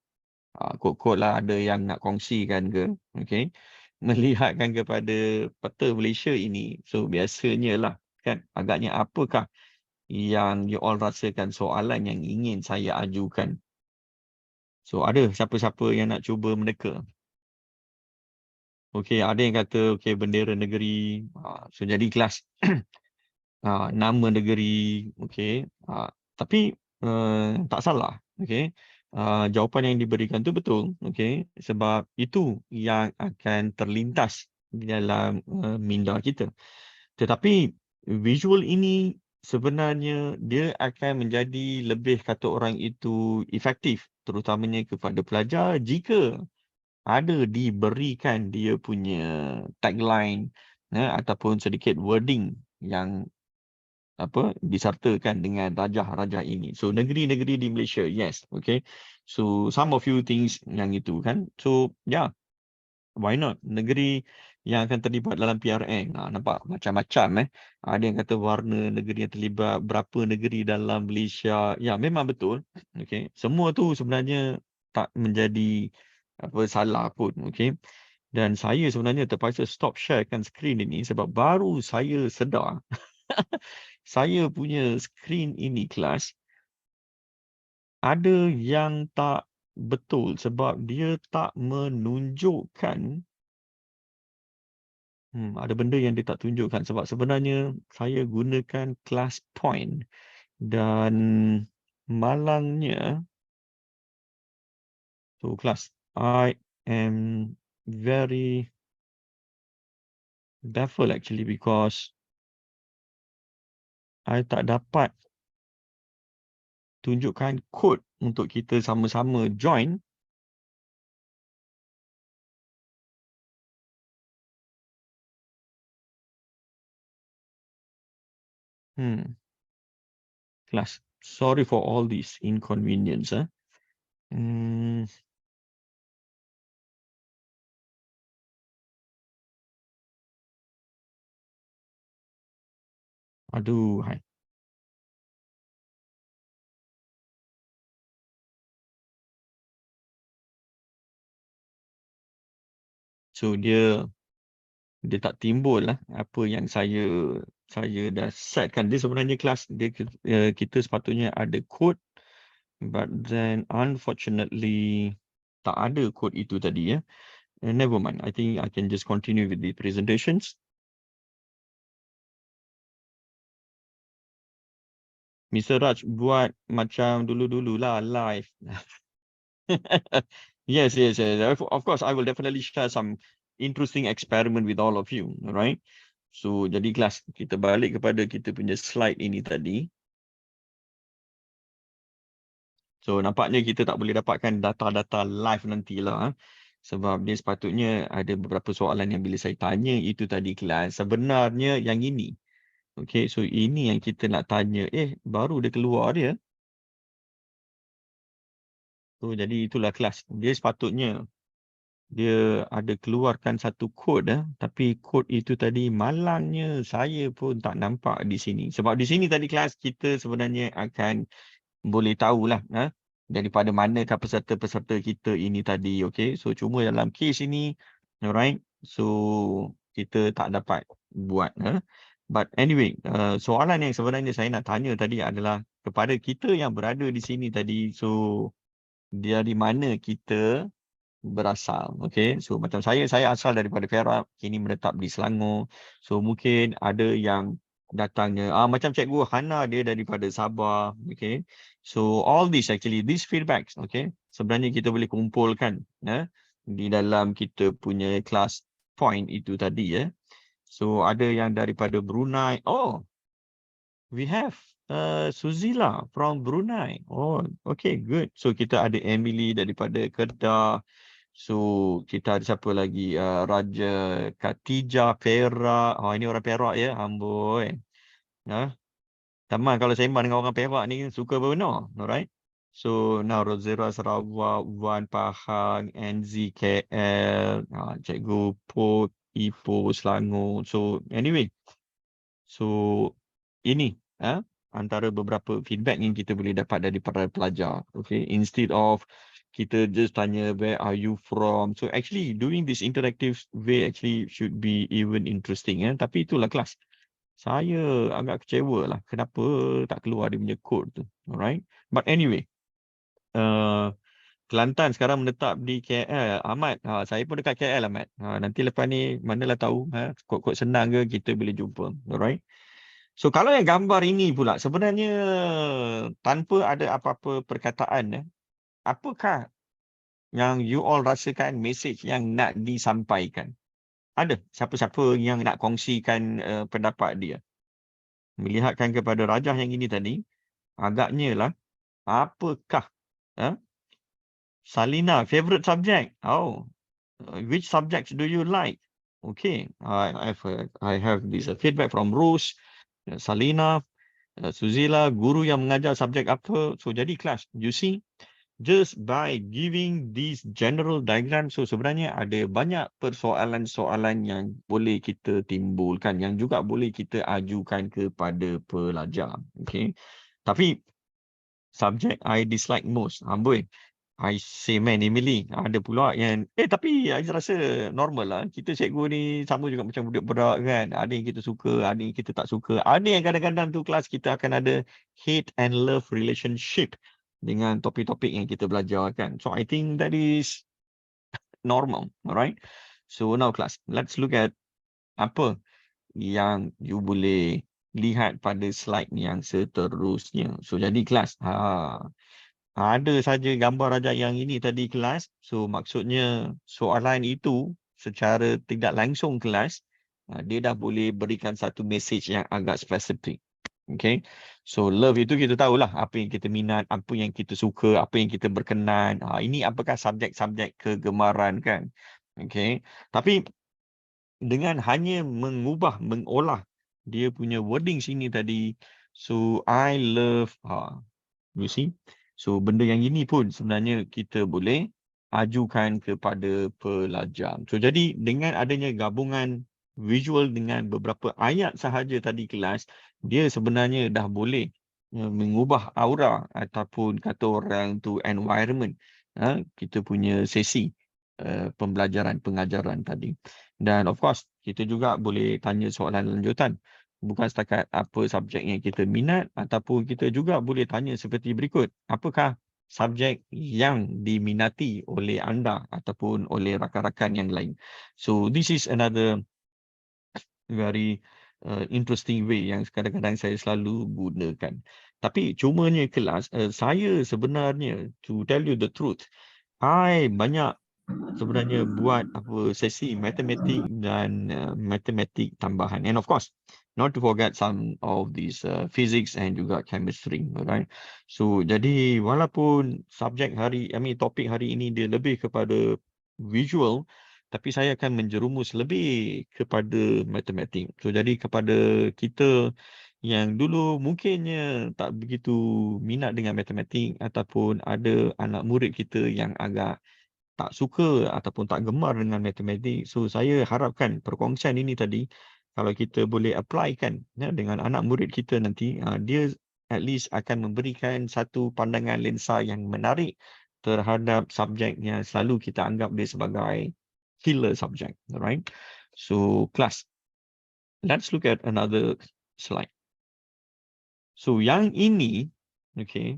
Speaker 7: Kod-kod lah ada yang nak kongsikan ke, okay. Melihatkan kepada peta Malaysia ini, so biasanya lah kan, agaknya apakah yang you all rasakan soalan yang ingin saya ajukan. So ada siapa-siapa yang nak cuba meneka? Okay, ada yang kata okay, bendera negeri. So jadi kelas nama negeri, okay. Tapi tak salah, okay. Jawapan yang diberikan tu betul, okay. Sebab itu yang akan terlintas di dalam minda kita. Tetapi visual ini sebenarnya dia akan menjadi lebih kata orang itu efektif, terutamanya kepada pelajar jika ada diberikan dia punya tagline ataupun sedikit wording yang disertakan dengan rajah-rajah ini. So negeri-negeri di Malaysia, yes, okay. So some of you things yang itu kan. So yeah, why not? Negeri yang akan terlibat dalam PRN. Nampak macam-macam Ada yang kata warna negeri yang terlibat, berapa negeri dalam Malaysia. Ya, memang betul. Okay. Semua tu sebenarnya tak menjadi salah pun, okay. Dan saya sebenarnya terpaksa stop sharekan skrin ini sebab baru saya sedar saya punya skrin ini kelas ada yang tak betul sebab dia tak menunjukkan ada benda yang dia tak tunjukkan sebab sebenarnya saya gunakan class point dan malangnya so kelas I am very baffled actually because I tak dapat tunjukkan kod untuk kita sama-sama join. Kelas, sorry for all this inconvenience. Aduhai. So dia tak timbul lah apa yang saya dah setkan. Dia sebenarnya kelas dia kita sepatutnya ada kod, but then unfortunately tak ada kod itu tadi never mind. I think I can just continue with the presentations. Mr. Raj buat macam dulu-dululah live. Yes. Of course, I will definitely share some interesting experiment with all of you, right? So, jadi kelas, kita balik kepada kita punya slide ini tadi. So, nampaknya kita tak boleh dapatkan data-data live nantilah. Sebab dia sepatutnya ada beberapa soalan yang bila saya tanya itu tadi kelas. Sebenarnya yang ini. Okay, so ini yang kita nak tanya. Baru dia keluar dia. So, jadi itulah kelas. Dia sepatutnya dia ada keluarkan satu kod tapi kod itu tadi malangnya saya pun tak nampak di sini. Sebab di sini tadi kelas kita sebenarnya akan boleh tahulah daripada manakah peserta-peserta kita ini tadi, okey. So cuma dalam kes ini, alright. So kita tak dapat buat But anyway, soalan yang sebenarnya saya nak tanya tadi adalah kepada kita yang berada di sini tadi. So dari mana kita berasal, okey. So macam saya asal daripada Perak, kini menetap di Selangor. So mungkin ada yang datangnya macam Cikgu Hana, dia daripada Sabah, okey. So all this actually, these feedbacks, okey, sebenarnya kita boleh kumpulkan di dalam kita punya class point itu tadi So ada yang daripada Brunei. Oh, we have Suzila from Brunei. Oh, okay, good. So kita ada Emily daripada Kedah. So kita ada siapa lagi? Raja Khatijah Perak. Oh, ini orang Perak ya, amboi. Taman kalau sembang dengan orang Perak ni suka benar. Alright. So now Rozera Sarawak, Wan Pahang, NZ KL, Cikgu Put, Ipoh Selangor. So anyway. So ini antara beberapa feedback yang kita boleh dapat daripada pelajar. Okay, instead of kita just tanya where are you from. So actually doing this interactive way actually should be even interesting. Tapi itulah kelas. Saya agak kecewa lah kenapa tak keluar dia punya code tu. Alright. But anyway. Kelantan sekarang menetap di KL. Ahmad, saya pun dekat KL Ahmad. Nanti lepas ni manalah tahu kod-kod senang ke kita boleh jumpa. Alright. So kalau yang gambar ini pula sebenarnya tanpa ada apa-apa perkataan apakah yang you all rasakan message yang nak disampaikan? Ada siapa-siapa yang nak kongsikan pendapat dia? Melihatkan kepada rajah yang ini tadi, agaknya lah apakah Salina favorite subject? Oh, which subjects do you like? Okay, I have this feedback from Rose, Salina, Suzila, guru yang mengajar subjek apa. So jadi kelas, you see, just by giving these general diagram, so sebenarnya ada banyak persoalan-soalan yang boleh kita timbulkan, yang juga boleh kita ajukan kepada pelajar. Okay, tapi subjek I dislike most, amboi. I say man Emily, ada pula yang tapi I rasa normal lah. Kita cikgu ni sama juga macam budak-budak kan. Ada yang kita suka, ada yang kita tak suka. Ada yang kadang-kadang tu kelas kita akan ada hate and love relationship dengan topik-topik yang kita belajar kan. So I think that is normal, alright? So now class, let's look at apa yang you boleh lihat pada slide yang seterusnya. So jadi kelas, ada saja gambar rajak yang ini tadi kelas. So maksudnya soalan itu secara tidak langsung kelas, dia dah boleh berikan satu message yang agak spesifik. Okay. So love itu kita tahulah apa yang kita minat, apa yang kita suka, apa yang kita berkenan. Ini apakah subjek-subjek kegemaran kan. Okay. Tapi dengan hanya mengolah dia punya wording sini tadi. So I love, you see. So benda yang ini pun sebenarnya kita boleh ajukan kepada pelajar. So jadi dengan adanya gabungan visual dengan beberapa ayat sahaja tadi kelas, dia sebenarnya dah boleh mengubah aura ataupun kata orang tu environment kita punya sesi pembelajaran pengajaran tadi. Dan of course kita juga boleh tanya soalan lanjutan. Bukan setakat apa subjek yang kita minat, ataupun kita juga boleh tanya seperti berikut. Apakah subjek yang diminati oleh anda ataupun oleh rakan-rakan yang lain? So this is another very interesting way yang kadang-kadang saya selalu gunakan. Tapi cumanya kelas, saya sebenarnya, to tell you the truth, I banyak sebenarnya buat sesi matematik dan matematik tambahan. And of course, not to forget some of these physics and juga chemistry, right? So jadi walaupun topik hari ini dia lebih kepada visual, tapi saya akan menjerumus lebih kepada matematik. So jadi kepada kita yang dulu mungkinnya tak begitu minat dengan matematik ataupun ada anak murid kita yang agak tak suka ataupun tak gemar dengan matematik. So saya harapkan perkongsian ini tadi kalau kita boleh applykan dengan anak murid kita nanti, dia at least akan memberikan satu pandangan lensa yang menarik terhadap subjek yang selalu kita anggap dia sebagai killer subject. Alright. So kelas, let's look at another slide. So yang ini, okay,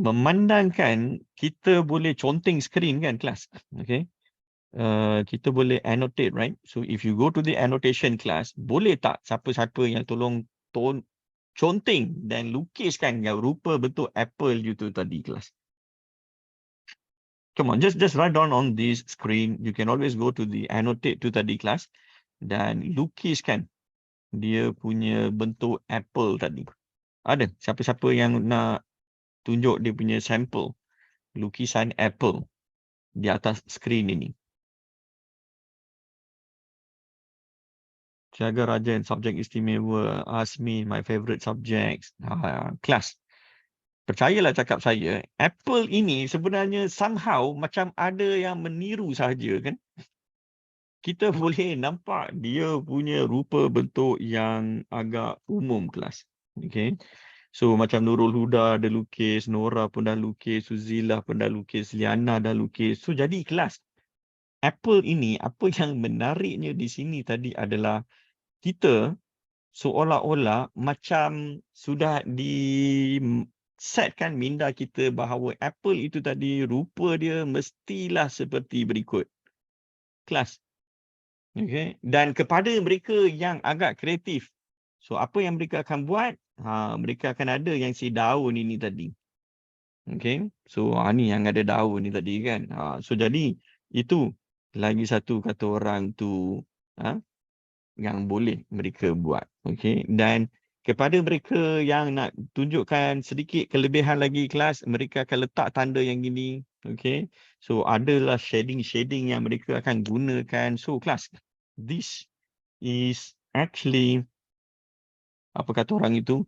Speaker 7: memandangkan kita boleh conteng skrin kan kelas. Okay. Kita boleh annotate, right? So if you go to the annotation class, boleh tak siapa-siapa yang tolong conteng dan lukiskan yang rupa bentuk apple itu tadi kelas. Come on, just write down on this screen. You can always go to the annotate tu tadi kelas dan lukiskan dia punya bentuk apple tadi. Ada siapa-siapa yang nak tunjuk dia punya sampel lukisan apple di atas skrin ini? Tiaga Rajan, subjek istimewa. Ask me my favorite subjects. Kelas. Percayalah cakap saya, apple ini sebenarnya somehow macam ada yang meniru sahaja kan. Kita boleh nampak dia punya rupa bentuk yang agak umum kelas. Okay. So macam Nurul Huda ada lukis, Nora pun dah lukis, Suzilah pun dah lukis, Liana dah lukis. So jadi kelas, apple ini apa yang menariknya di sini tadi adalah kita seolah-olah macam sudah di setkan minda kita bahawa apple itu tadi rupa dia mestilah seperti berikut. Kelas. Okay. Dan kepada mereka yang agak kreatif, so apa yang mereka akan buat? Mereka akan ada yang si daun ini tadi. Okay. So ni yang ada daun ni tadi kan. So jadi itu lagi satu kata orang tu yang boleh mereka buat. Okay. Dan kepada mereka yang nak tunjukkan sedikit kelebihan lagi kelas, mereka akan letak tanda yang gini. Okay. So adalah shading-shading yang mereka akan gunakan. So kelas, this is actually, apa kata orang itu,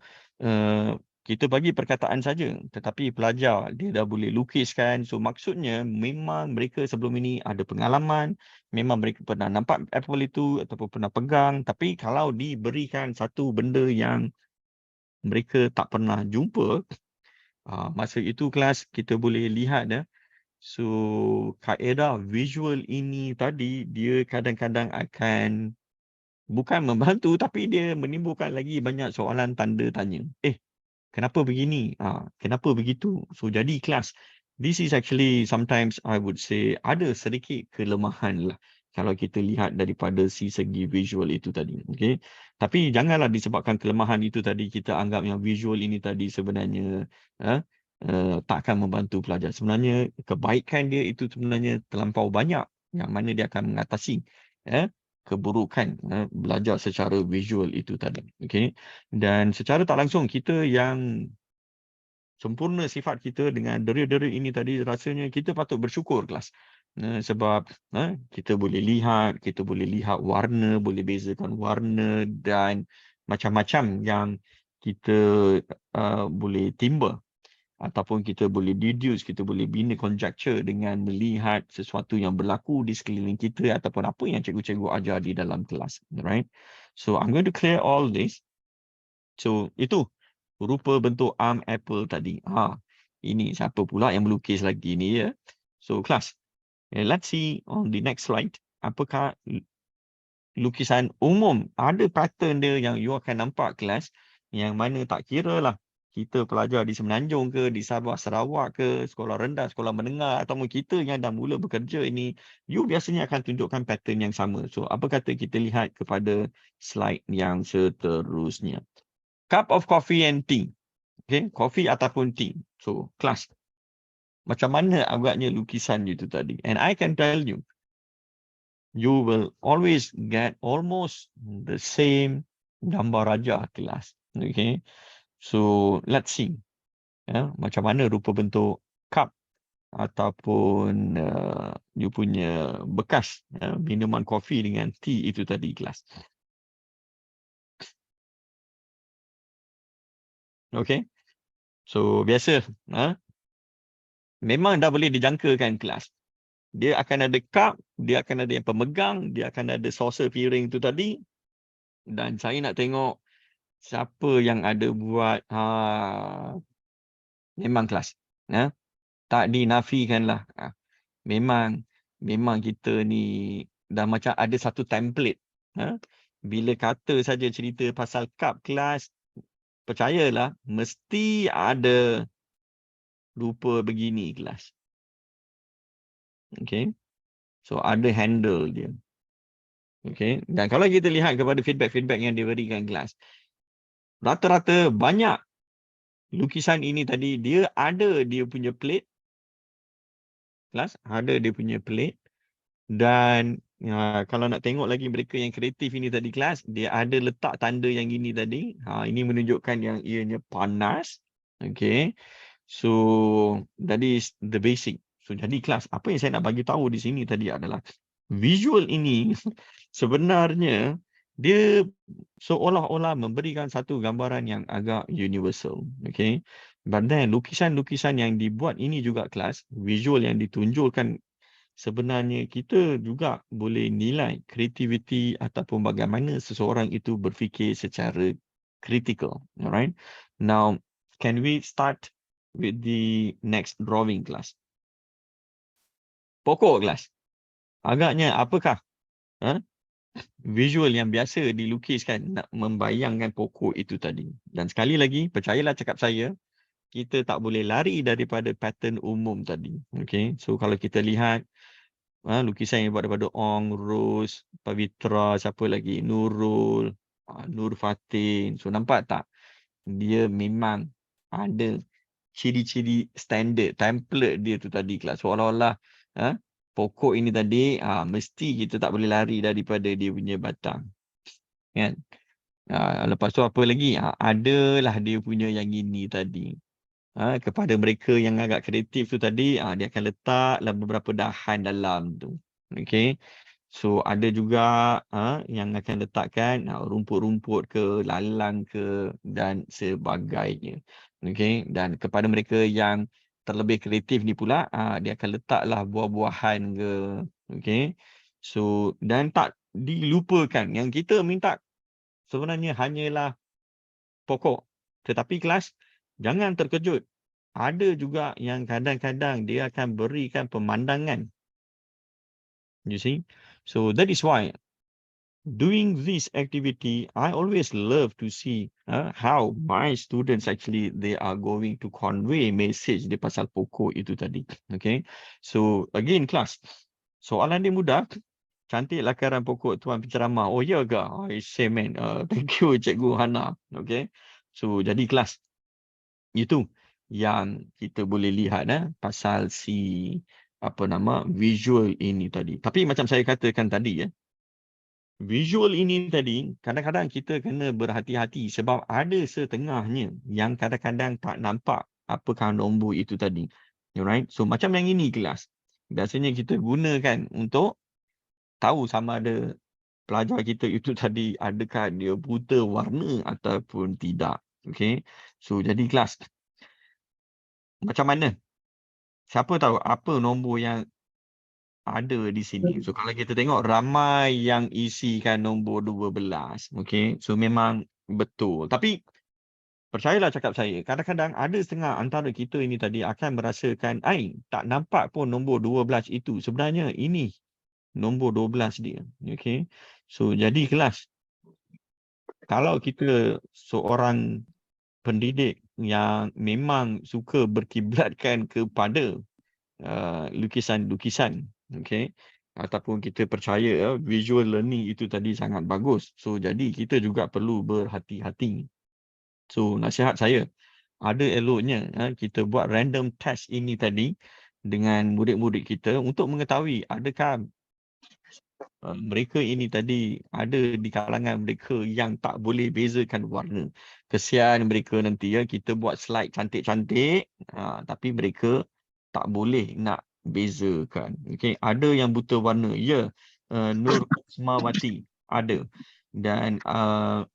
Speaker 7: kita bagi perkataan saja, tetapi pelajar dia dah boleh lukiskan. So maksudnya memang mereka sebelum ini ada pengalaman, memang mereka pernah nampak apple itu ataupun pernah pegang, tapi kalau diberikan satu benda yang mereka tak pernah jumpa, masa itu kelas kita boleh lihat so kaedah visual ini tadi dia kadang-kadang akan bukan membantu tapi dia menimbulkan lagi banyak soalan tanda tanya. Kenapa begini? Kenapa begitu? So jadi kelas, this is actually sometimes I would say ada sedikit kelemahan lah kalau kita lihat daripada segi visual itu tadi. Okay? Tapi janganlah disebabkan kelemahan itu tadi kita anggap yang visual ini tadi sebenarnya tak akan membantu pelajar. Sebenarnya kebaikan dia itu sebenarnya terlampau banyak yang mana dia akan mengatasi keburukan belajar secara visual itu tadi. Okay? Dan secara tak langsung kita yang sempurna sifat kita dengan dera-dera ini tadi, rasanya kita patut bersyukur kelas. Sebab kita boleh lihat warna, boleh bezakan warna dan macam-macam yang kita boleh timba ataupun kita boleh deduce, kita boleh bina conjecture dengan melihat sesuatu yang berlaku di sekeliling kita ataupun apa yang cikgu-cikgu ajar di dalam kelas. Right? So I'm going to clear all this. So itu rupa bentuk arm apple tadi. Ini siapa pula yang melukis lagi ni ya? So kelas, let's see on the next slide. Apakah lukisan umum? Ada pattern dia yang you akan nampak kelas, yang mana tak kira lah kita pelajar di Semenanjung ke, di Sabah, Sarawak ke, sekolah rendah, sekolah menengah ataupun kita yang dah mula bekerja ini, you biasanya akan tunjukkan pattern yang sama. So apa kata kita lihat kepada slide yang seterusnya. Cup of coffee and tea. Okay, coffee ataupun tea. So kelas, macam mana agaknya lukisan itu tadi? And I can tell you, you will always get almost the same gambar rajah kelas. Okay. So let's see macam mana rupa bentuk cup ataupun you punya bekas minuman kopi dengan tea itu tadi kelas. Okay. So biasa memang dah boleh dijangkakan kelas. dia akan ada cup, dia akan ada yang pemegang, dia akan ada saucer piring tu tadi. Dan saya nak tengok siapa yang ada buat memang kelas. Tak dinafikan lah. Memang kita ni dah macam ada satu template. Bila kata saja cerita pasal cup kelas, percayalah mesti ada rupa begini kelas. Okay. So ada handle dia. Okay. Dan kalau kita lihat kepada feedback-feedback yang diberikan kelas, rata-rata banyak lukisan ini tadi dia ada dia punya plate. Kelas ada dia punya plate. Dan kalau nak tengok lagi mereka yang kreatif ini tadi kelas, dia ada letak tanda yang ini tadi. Ini menunjukkan yang ianya panas. Okay. So that is the basic. So jadi kelas, apa yang saya nak bagi tahu di sini tadi adalah visual ini sebenarnya dia seolah-olah memberikan satu gambaran yang agak universal. Okay. But then lukisan-lukisan yang dibuat ini juga kelas, visual yang ditunjukkan, sebenarnya kita juga boleh nilai kreativiti ataupun bagaimana seseorang itu berfikir secara critical. Alright. Now, can we start with the next drawing class? Pokok kelas. Agaknya apakah visual yang biasa dilukiskan nak membayangkan pokok itu tadi? Dan sekali lagi, percayalah cakap saya, kita tak boleh lari daripada pattern umum tadi. Okay. So kalau kita lihat lukisan yang buat daripada Ong, Ros, Pavitra, siapa lagi? Nurul, Nur Fatin. So nampak tak? Dia memang ada ciri-ciri standard, template dia tu tadi kelas. Seolah-olah pokok ini tadi mesti kita tak boleh lari daripada dia punya batang. Kan? Lepas tu apa lagi? Adalah dia punya yang ini tadi. Kepada mereka yang agak kreatif tu tadi, dia akan letaklah beberapa dahan dalam tu. Okay. So ada juga yang akan letakkan rumput-rumput ke, lalang ke dan sebagainya. Okay. Dan kepada mereka yang terlebih kreatif ni pula, dia akan letaklah buah-buahan ke. Okay. So dan tak dilupakan yang kita minta sebenarnya hanyalah pokok. Tetapi kelas, jangan terkejut. Ada juga yang kadang-kadang dia akan berikan pemandangan. You see? So that is why doing this activity, I always love to see how my students actually they are going to convey message di pasal pokok itu tadi. Okay? So again class, soalan dia mudah. Cantik lakaran pokok tuan penceramah. Oh ya ke? I say man, thank you Cikgu Hana. Okay? So jadi kelas, itu yang kita boleh lihat pasal si visual ini tadi. Tapi macam saya katakan tadi visual ini tadi kadang-kadang kita kena berhati-hati sebab ada setengahnya yang kadang-kadang tak nampak apakah nombor itu tadi. Alright? So macam yang ini kelas, biasanya kita gunakan untuk tahu sama ada pelajar kita itu tadi adakah dia buta warna ataupun tidak. Okay. So jadi kelas, macam mana? Siapa tahu apa nombor yang ada di sini? So kalau kita tengok ramai yang isikan nombor 12. Okay. So memang betul. Tapi percayalah cakap saya, kadang-kadang ada setengah antara kita ini tadi akan merasakan, tak nampak pun nombor 12 itu. Sebenarnya ini nombor 12 dia. Okay. So jadi kelas, kalau kita seorang pendidik yang memang suka berkiblatkan kepada lukisan-lukisan, okay, ataupun kita percaya visual learning itu tadi sangat bagus. So jadi kita juga perlu berhati-hati. So nasihat saya, ada eloknya kita buat random test ini tadi dengan murid-murid kita untuk mengetahui adakah mereka ini tadi ada di kalangan mereka yang tak boleh bezakan warna. Kesian mereka nanti kita buat slide cantik-cantik tapi mereka tak boleh nak bezakan. Okay. Ada yang buta warna. Ya, Nur Ismawati ada. Dan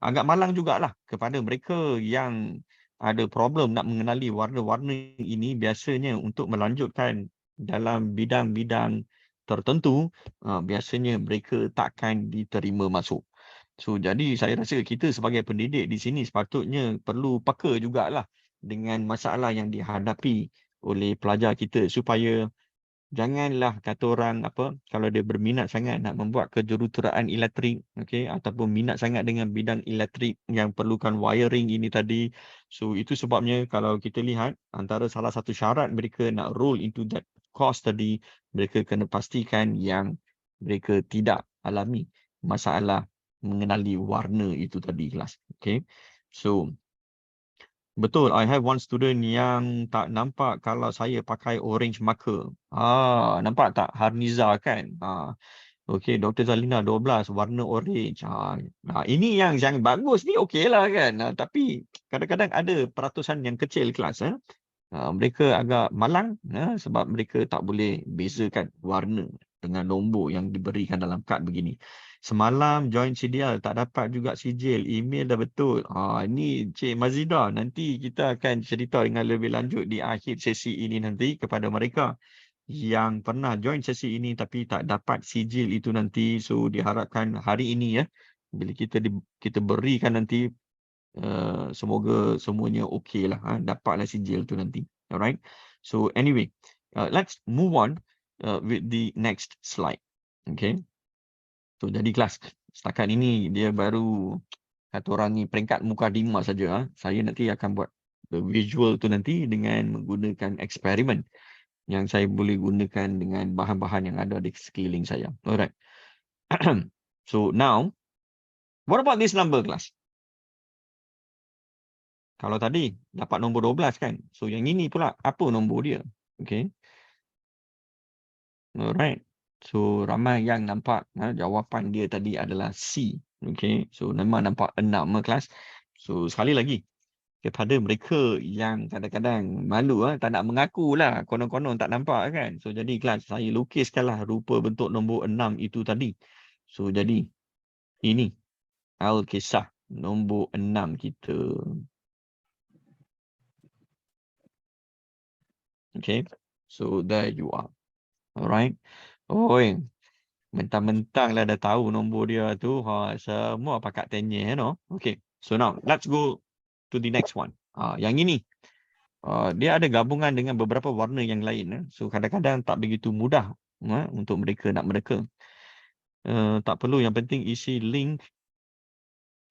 Speaker 7: agak malang jugalah kepada mereka yang ada problem nak mengenali warna-warna ini, biasanya untuk melanjutkan dalam bidang-bidang tertentu, biasanya mereka takkan diterima masuk. So, jadi saya rasa kita sebagai pendidik di sini sepatutnya perlu peka jugalah dengan masalah yang dihadapi oleh pelajar kita supaya janganlah kata orang kalau dia berminat sangat nak membuat kejuruteraan elektrik, okey, ataupun minat sangat dengan bidang elektrik yang perlukan wiring ini tadi. So, itu sebabnya kalau kita lihat antara salah satu syarat mereka nak roll into that course tadi, mereka kena pastikan yang mereka tidak alami masalah mengenali warna itu tadi kelas. Okay. So, betul, I have one student yang tak nampak kalau saya pakai orange marker. Nampak tak Harniza kan? Okey, Dr. Zalina 12 warna orange. Ini yang bagus ni okey lah kan. Tapi kadang-kadang ada peratusan yang kecil kelas. Mereka agak malang sebab mereka tak boleh bezakan warna dengan nombor yang diberikan dalam kad begini. Semalam join CDL tak dapat juga sijil, email dah betul. Ini Cik Mazidah, nanti kita akan cerita dengan lebih lanjut di akhir sesi ini nanti kepada mereka yang pernah join sesi ini tapi tak dapat sijil itu nanti. So diharapkan hari ini bila kita berikan nanti, semoga semuanya okey lah, dapatlah sijil tu nanti. Alright. So anyway, let's move on with the next slide. Okay. So jadi kelas setakat ini dia baru kata orang ni peringkat mukadimah saja. Saya nanti akan buat the visual tu nanti dengan menggunakan eksperimen yang saya boleh gunakan dengan bahan-bahan yang ada di sekeliling saya. Alright. So now, what about this number kelas? Kalau tadi dapat nombor 12 kan? So yang ini pula apa nombor dia? Okay. Alright. So ramai yang nampak jawapan dia tadi adalah C. Okay. So memang nampak 6 kelas. So sekali lagi, kepada mereka yang kadang-kadang malu tak nak mengaku lah, konon-konon tak nampak kan. So jadi kelas saya lukiskanlah rupa bentuk nombor 6 itu tadi. So jadi ini Alkisah nombor 6 kita. Okay. So there you are. Alright. Mentang-mentang lah dah tahu nombor dia tu. Semua pakat tanya no. Okay. So now let's go to the next one. Yang ini dia ada gabungan dengan beberapa warna yang lain. So kadang-kadang tak begitu mudah untuk mereka nak mereka. Tak perlu, yang penting isi link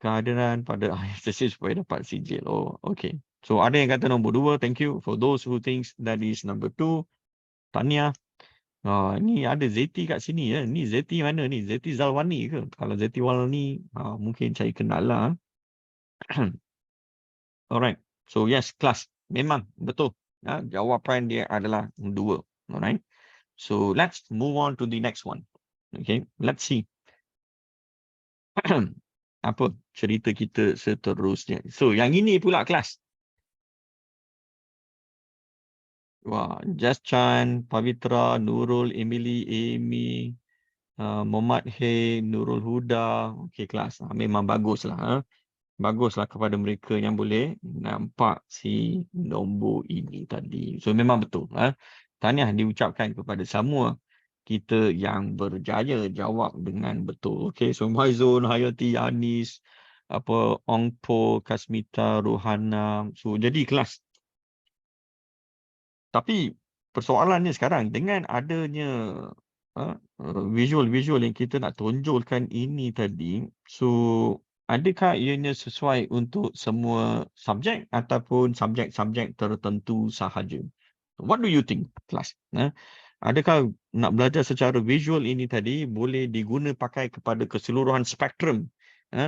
Speaker 7: kehadiran pada sesi supaya dapat sijil. Okay. So ada yang kata nombor 2. Thank you for those who thinks that is number 2. Tahniah. Ni ada Zeti kat sini ya. Ni Zeti mana ni? Zeti Zalwani ke? Kalau Zeti Zalwani mungkin saya kenal lah. Alright. So yes, kelas. Memang betul. Jawapan dia adalah 2. Alright. So let's move on to the next one. Okay. Let's see. Apa cerita kita seterusnya. So yang ini pula kelas. Wah, Just Chan, Pavitra, Nurul, Emily, Amy, Muhammad Hey, Nurul Huda. Okey kelas. Memang baguslah. Baguslah kepada mereka yang boleh nampak si nombor ini tadi. So memang betul. Tahniah diucapkan kepada semua kita yang berjaya jawab dengan betul. Okey, so Maizun, Hayati, Anis, Ongpo, Kasmita, Rohana. So jadi kelas. Tapi persoalannya sekarang dengan adanya visual-visual yang kita nak tonjolkan ini tadi, so adakah ianya sesuai untuk semua subjek ataupun subjek-subjek tertentu sahaja? What do you think, kelas? Adakah nak belajar secara visual ini tadi boleh diguna pakai kepada keseluruhan spektrum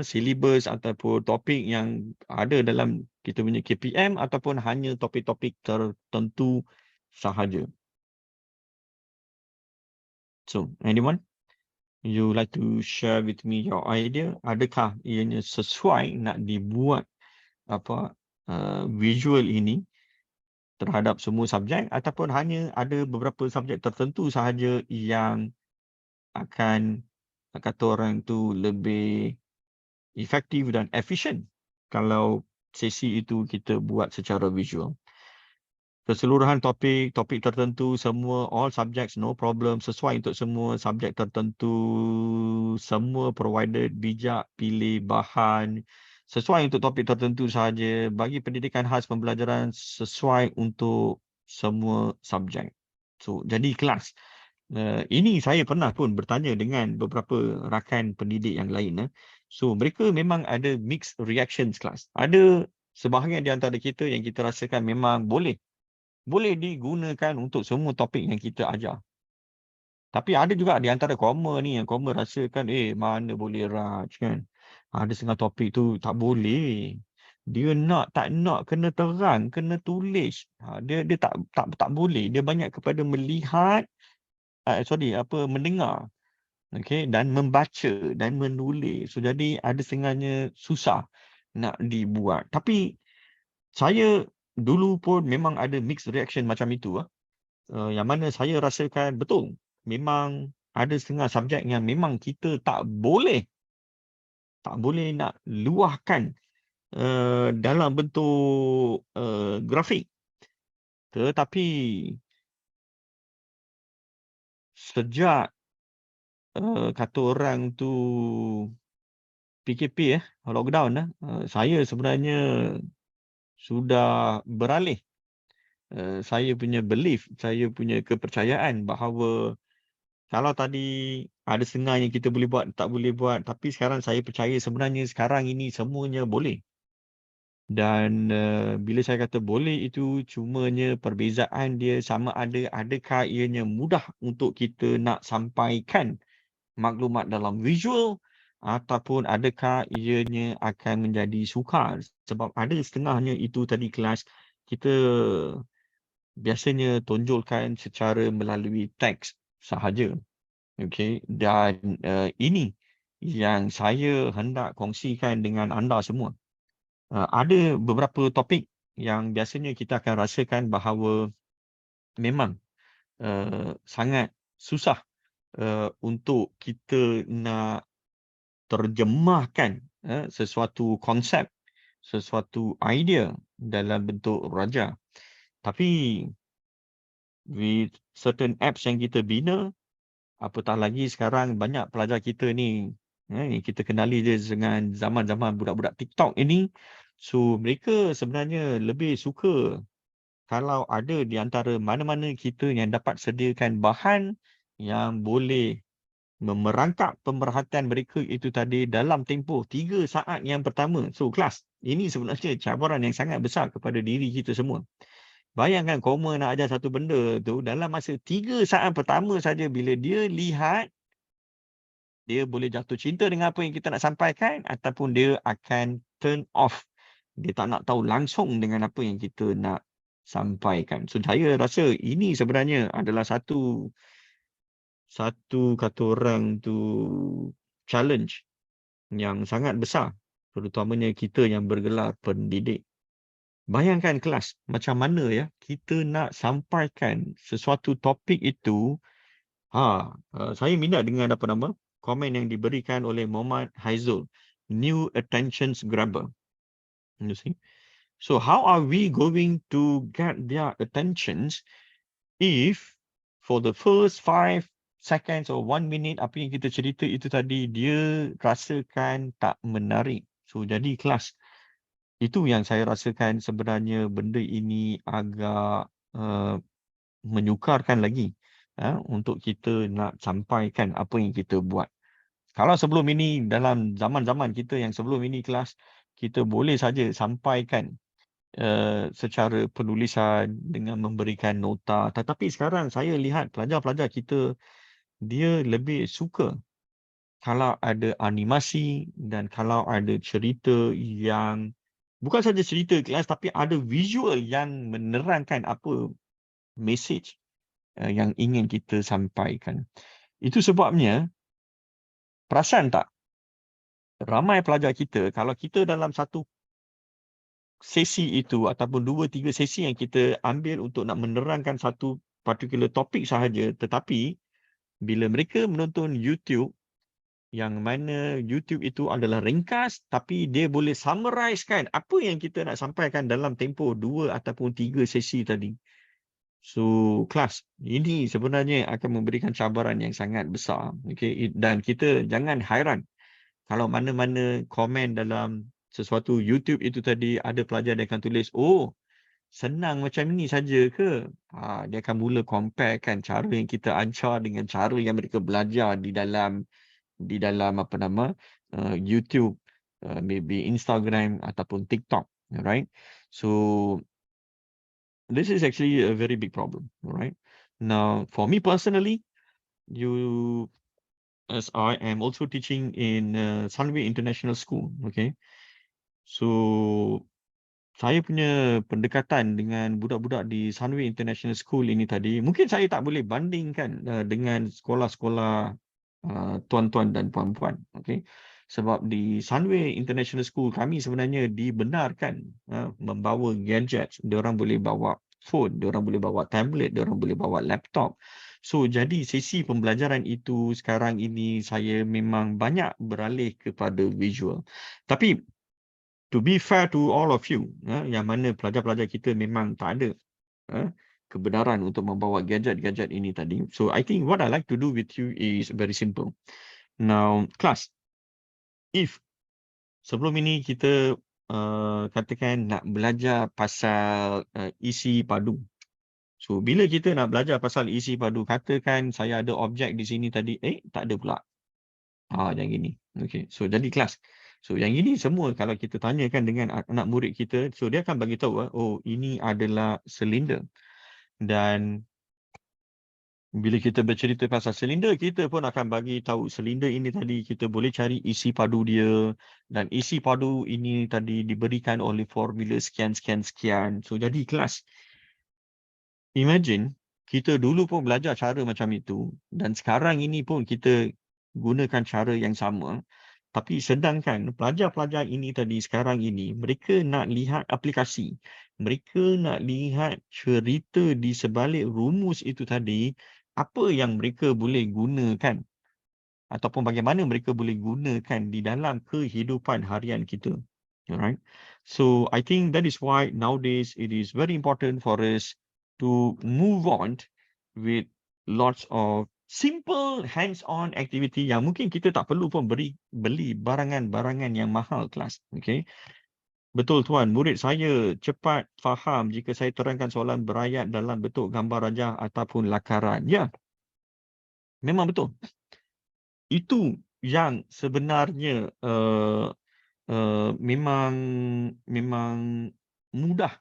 Speaker 7: silibus ataupun topik yang ada dalam kita punya KPM ataupun hanya topik-topik tertentu sahaja? So, anyone? You like to share with me your idea? Adakah ianya sesuai nak dibuat visual ini terhadap semua subjek ataupun hanya ada beberapa subjek tertentu sahaja yang akan kata orang tu lebih efektif dan efisien kalau sesi itu kita buat secara visual. keseluruhan topik tertentu, semua all subjects no problem, sesuai untuk semua subjek tertentu, semua provided, bijak pilih bahan sesuai untuk topik tertentu sahaja, bagi pendidikan khas pembelajaran sesuai untuk semua subjek. So jadi kelas ini saya pernah pun bertanya dengan beberapa rakan pendidik yang lain. So mereka memang ada mixed reactions kelas. Ada sebahagian di antara kita yang kita rasakan memang boleh digunakan untuk semua topik yang kita ajar. Tapi ada juga di antara koma ni yang koma rasakan mana boleh Raj kan. Ada setengah topik tu tak boleh. Dia tak nak kena terang, kena tulis. Dia tak boleh. Dia banyak kepada melihat mendengar. Okey, dan membaca dan menulis. So jadi ada setengahnya susah nak dibuat. Tapi saya dulu pun memang ada mixed reaction macam itu. Yang mana saya rasakan betul. Memang ada setengah subjek yang memang kita tak boleh nak luahkan dalam bentuk grafik. Tetapi sejak kata orang tu PKP lockdown saya sebenarnya sudah beralih saya punya belief, saya punya kepercayaan bahawa kalau tadi ada setengah yang kita boleh buat, tak boleh buat, tapi sekarang saya percaya sebenarnya sekarang ini semuanya boleh. Dan bila saya kata boleh itu cumanya perbezaan dia sama ada adakah ianya mudah untuk kita nak sampaikan maklumat dalam visual ataupun adakah ianya akan menjadi sukar. Sebab ada setengahnya itu tadi kelas kita biasanya tonjolkan secara melalui teks sahaja. Okey, dan ini yang saya hendak kongsikan dengan anda semua. Ada beberapa topik yang biasanya kita akan rasakan bahawa memang sangat susah untuk kita nak terjemahkan sesuatu konsep, sesuatu idea dalam bentuk raja. Tapi with certain apps yang kita bina, apatah lagi sekarang banyak pelajar kita ni, kita kenali dia dengan zaman-zaman budak-budak TikTok ini. So mereka sebenarnya lebih suka kalau ada di antara mana-mana kita yang dapat sediakan bahan yang boleh merangkap pemerhatian mereka itu tadi dalam tempoh 3 saat yang pertama. So kelas, ini sebenarnya cabaran yang sangat besar kepada diri kita semua. Bayangkan koma nak ajar satu benda tu dalam masa 3 saat pertama saja, bila dia lihat, dia boleh jatuh cinta dengan apa yang kita nak sampaikan ataupun dia akan turn off. Dia tak nak tahu langsung dengan apa yang kita nak sampaikan. So saya rasa ini sebenarnya adalah satu kata orang tu challenge yang sangat besar, terutamanya kita yang bergelar pendidik. Bayangkan kelas, macam mana ya kita nak sampaikan sesuatu topik itu. Saya minat dengan komen yang diberikan oleh Muhammad Haizul, new attention grabber. You see? So how are we going to get their attentions if for the first 5 seconds or 1 minute apa yang kita cerita itu tadi dia rasakan tak menarik. So jadi kelas, itu yang saya rasakan sebenarnya benda ini agak menyukarkan lagi untuk kita nak sampaikan apa yang kita buat. Kalau sebelum ini, dalam zaman-zaman kita yang sebelum ini kelas, kita boleh saja sampaikan secara penulisan dengan memberikan nota. Tetapi sekarang saya lihat pelajar-pelajar kita, dia lebih suka kalau ada animasi dan kalau ada cerita yang bukan saja cerita kelas, tapi ada visual yang menerangkan apa message yang ingin kita sampaikan. Itu sebabnya, perasan tak? Ramai pelajar kita, kalau kita dalam satu sesi itu ataupun 2-3 sesi yang kita ambil untuk nak menerangkan satu particular topik sahaja, tetapi bila mereka menonton YouTube, yang mana YouTube itu adalah ringkas tapi dia boleh summarizekan apa yang kita nak sampaikan dalam tempoh 2 ataupun 3 sesi tadi. So, kelas ini sebenarnya akan memberikan cabaran yang sangat besar. Okay? Dan kita jangan hairan kalau mana-mana komen dalam sesuatu YouTube itu tadi ada pelajar yang akan tulis, oh, senang macam ni saja ke? Dia akan mula comparekan cara yang kita ajar dengan cara yang mereka belajar di dalam apa nama YouTube, maybe Instagram ataupun TikTok, right? So this is actually a very big problem, right? Now, for me personally, as I am also teaching in Sunway International School, okay? So saya punya pendekatan dengan budak-budak di Sunway International School ini tadi, mungkin saya tak boleh bandingkan dengan sekolah-sekolah tuan-tuan dan puan-puan. Okay? Sebab di Sunway International School kami sebenarnya dibenarkan membawa gadgets. Diorang boleh bawa phone, diorang boleh bawa tablet, diorang boleh bawa laptop. So jadi sesi pembelajaran itu sekarang ini saya memang banyak beralih kepada visual. Tapi to be fair to all of you, yang mana pelajar-pelajar kita memang tak ada kebenaran untuk membawa gadget-gadget ini tadi. So I think what I like to do with you is very simple. Now, class, if sebelum ini kita katakan nak belajar pasal isi padu. So bila kita nak belajar pasal isi padu, katakan saya ada objek di sini tadi, tak ada pula. Yang gini. Okay. So jadi kelas. So yang ini semua kalau kita tanyakan dengan anak murid kita, so dia akan bagi tahu, oh ini adalah silinder. Dan bila kita bercerita pasal silinder, kita pun akan bagi tahu silinder ini tadi kita boleh cari isi padu dia, dan isi padu ini tadi diberikan oleh formula sekian. So jadi kelas. Imagine kita dulu pun belajar cara macam itu dan sekarang ini pun kita gunakan cara yang sama. Tapi sedangkan pelajar-pelajar ini tadi sekarang ini, mereka nak lihat aplikasi. Mereka nak lihat cerita di sebalik rumus itu tadi, apa yang mereka boleh gunakan. Ataupun bagaimana mereka boleh gunakan di dalam kehidupan harian kita. Alright. So, I think that is why nowadays it is very important for us to move on with lots of simple hands-on activity yang mungkin kita tak perlu pun beli barangan-barangan yang mahal kelas. Okay. Betul tuan, murid saya cepat faham jika saya terangkan soalan berayat dalam bentuk gambar rajah ataupun lakaran. Ya, memang betul. Itu yang sebenarnya memang mudah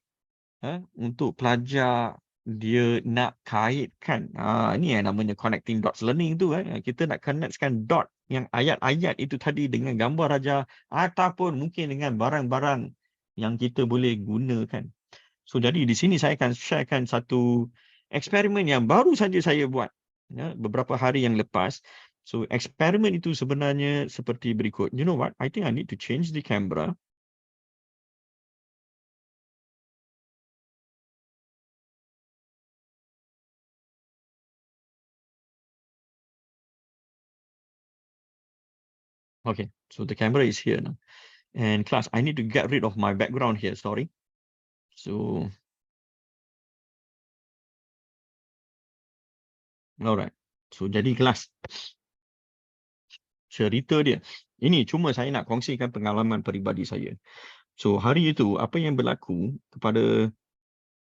Speaker 7: untuk pelajar dia nak kaitkan. Ini yang namanya connecting dots learning tu. Kita nak connectkan dot yang ayat-ayat itu tadi dengan gambar raja ataupun mungkin dengan barang-barang yang kita boleh gunakan. So jadi di sini saya akan sharekan satu eksperimen yang baru saja saya buat beberapa hari yang lepas. So eksperimen itu sebenarnya seperti berikut. You know what? I think I need to change the camera. Okay, so the camera is here now. And class, I need to get rid of my background here, sorry. So, alright. So, jadi kelas. Cerita dia. Ini cuma saya nak kongsikan pengalaman peribadi saya. So, hari itu, apa yang berlaku kepada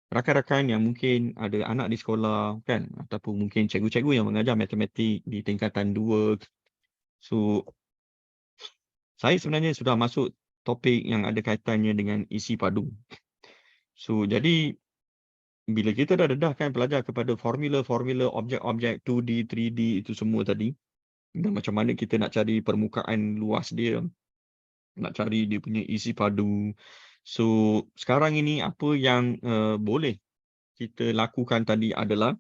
Speaker 7: rakan-rakan yang mungkin ada anak di sekolah, kan? Ataupun mungkin cikgu-cikgu yang mengajar matematik di tingkatan 2. So, saya sebenarnya sudah masuk topik yang ada kaitannya dengan isi padu. So, jadi bila kita dah dedahkan pelajar kepada formula-formula objek-objek 2D, 3D itu semua tadi, dan macam mana kita nak cari permukaan luas dia, nak cari dia punya isi padu. So, sekarang ini apa yang boleh kita lakukan tadi adalah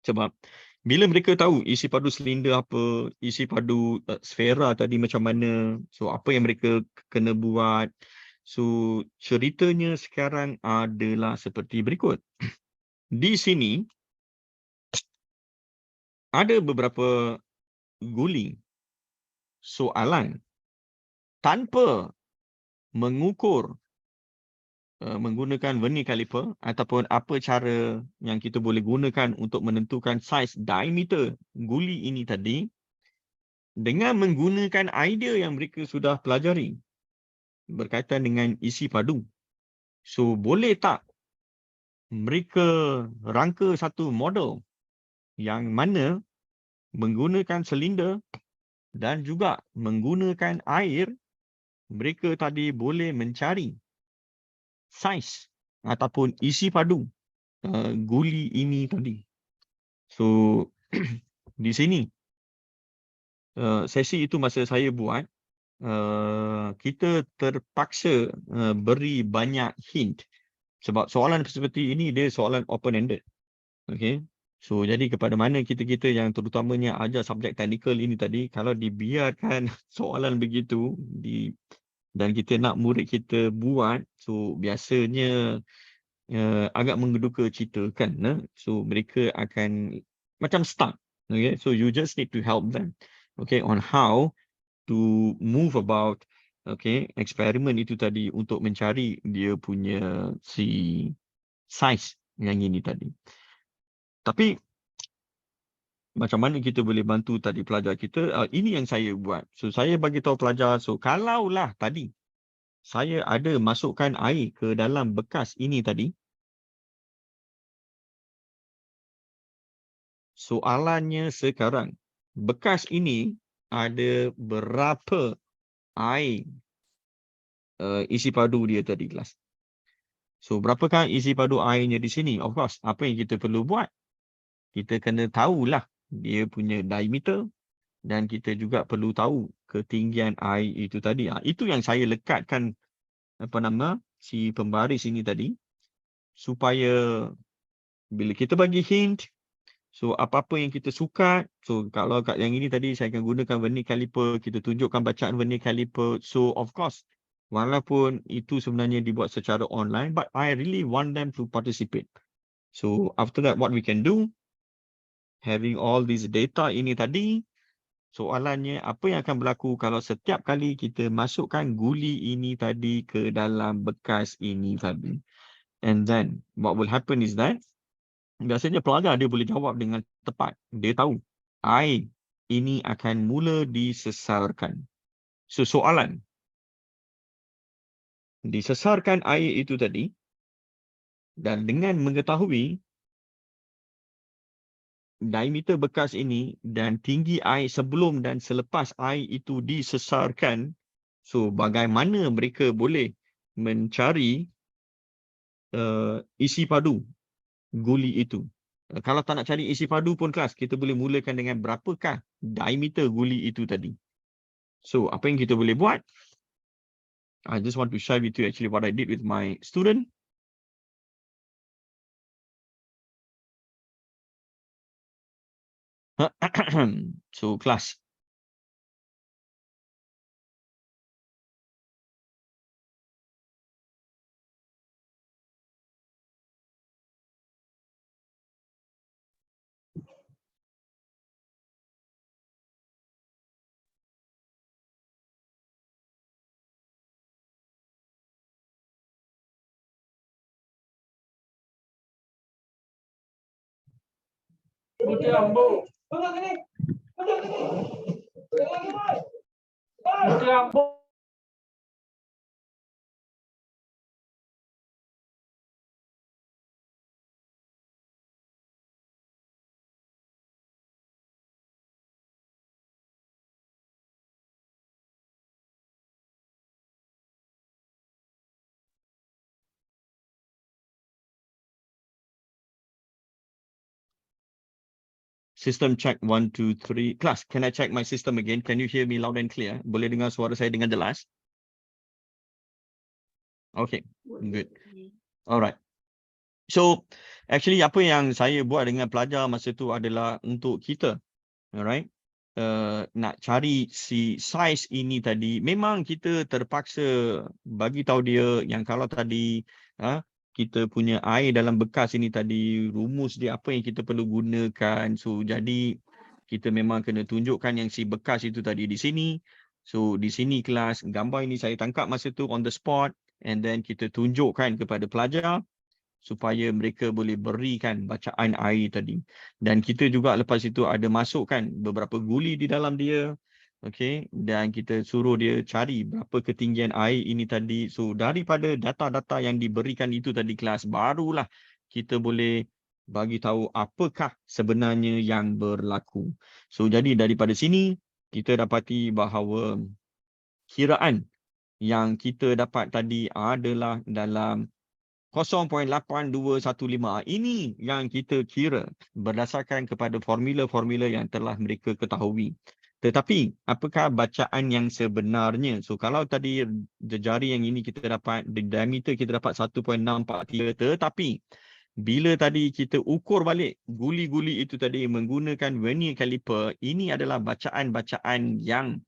Speaker 7: sebab bila mereka tahu isi padu silinder apa, isi padu sfera tadi macam mana, so apa yang mereka kena buat. So ceritanya sekarang adalah seperti berikut. Di sini ada beberapa guling soalan tanpa mengukur menggunakan vernier caliper ataupun apa cara yang kita boleh gunakan untuk menentukan saiz diameter guli ini tadi dengan menggunakan idea yang mereka sudah pelajari berkaitan dengan isi padu. So, boleh tak mereka rangka satu model yang mana menggunakan silinder dan juga menggunakan air, mereka tadi boleh mencari saiz ataupun isi padu guli ini tadi. So, di sini sesi itu masa saya buat, kita terpaksa beri banyak hint sebab soalan seperti ini dia soalan open-ended. Okay. So, jadi kepada mana kita-kita yang terutamanya ajar subjek teknikal ini tadi, kalau dibiarkan soalan begitu dan kita nak murid kita buat, so biasanya agak menggeduka cita kan. So, mereka akan macam stuck. Okay. So, you just need to help them, okay, on how to move about, okay, eksperimen itu tadi untuk mencari dia punya si size yang ini tadi. Tapi macam mana kita boleh bantu tadi pelajar kita? Ini yang saya buat. So, saya bagi tahu pelajar, so kalaulah tadi saya ada masukkan air ke dalam bekas ini tadi, soalannya sekarang, bekas ini ada berapa air isi padu dia tadi kelas? So, berapakah isi padu airnya di sini? Of course, apa yang kita perlu buat? Kita kena tahulah dia punya diameter dan kita juga perlu tahu ketinggian air itu tadi. Itu yang saya lekatkan si pembaris ini tadi supaya bila kita bagi hint, so apa-apa yang kita suka, so kalau kat yang ini tadi saya akan gunakan vernier caliper, kita tunjukkan bacaan vernier caliper. So of course, walaupun itu sebenarnya dibuat secara online, but I really want them to participate. So after that, what we can do, having all these data ini tadi, soalannya apa yang akan berlaku kalau setiap kali kita masukkan guli ini tadi ke dalam bekas ini tadi. And then what will happen is that biasanya pelajar dia boleh jawab dengan tepat. Dia tahu air ini akan mula disesarkan. So, soalan, disesarkan air itu tadi dan dengan mengetahui diameter bekas ini dan tinggi air sebelum dan selepas air itu disesarkan, so bagaimana mereka boleh mencari isi padu guli itu. Kalau tak nak cari isi padu pun kelas, kita boleh mulakan dengan berapakah diameter guli itu tadi. So, apa yang kita boleh buat? I just want to share with you actually what I did with my student. So, class. System check 1, 2, 3. Class, can I check my system again? Can you hear me loud and clear? Boleh dengar suara saya dengan jelas? Okay, good. Alright. So, actually apa yang saya buat dengan pelajar masa tu adalah untuk kita. Alright. Nak cari si size ini tadi, memang kita terpaksa bagi tahu dia yang kalau tadi kita punya air dalam bekas ini tadi, rumus dia apa yang kita perlu gunakan. So, jadi kita memang kena tunjukkan yang si bekas itu tadi di sini. So di sini kelas, gambar ini saya tangkap masa tu on the spot, and then kita tunjukkan kepada pelajar supaya mereka boleh berikan bacaan air tadi. Dan kita juga lepas itu ada masukkan beberapa guli di dalam dia. Okey, dan kita suruh dia cari berapa ketinggian air ini tadi. So daripada data-data yang diberikan itu tadi kelas, barulah kita boleh bagi tahu apakah sebenarnya yang berlaku. So jadi daripada sini kita dapati bahawa kiraan yang kita dapat tadi adalah dalam 0.8215. Ini yang kita kira berdasarkan kepada formula-formula yang telah mereka ketahui. Tetapi apakah bacaan yang sebenarnya? So kalau tadi jari yang ini kita dapat, di diameter kita dapat 1.643, tetapi bila tadi kita ukur balik guli-guli itu tadi menggunakan vernier caliper, ini adalah bacaan-bacaan yang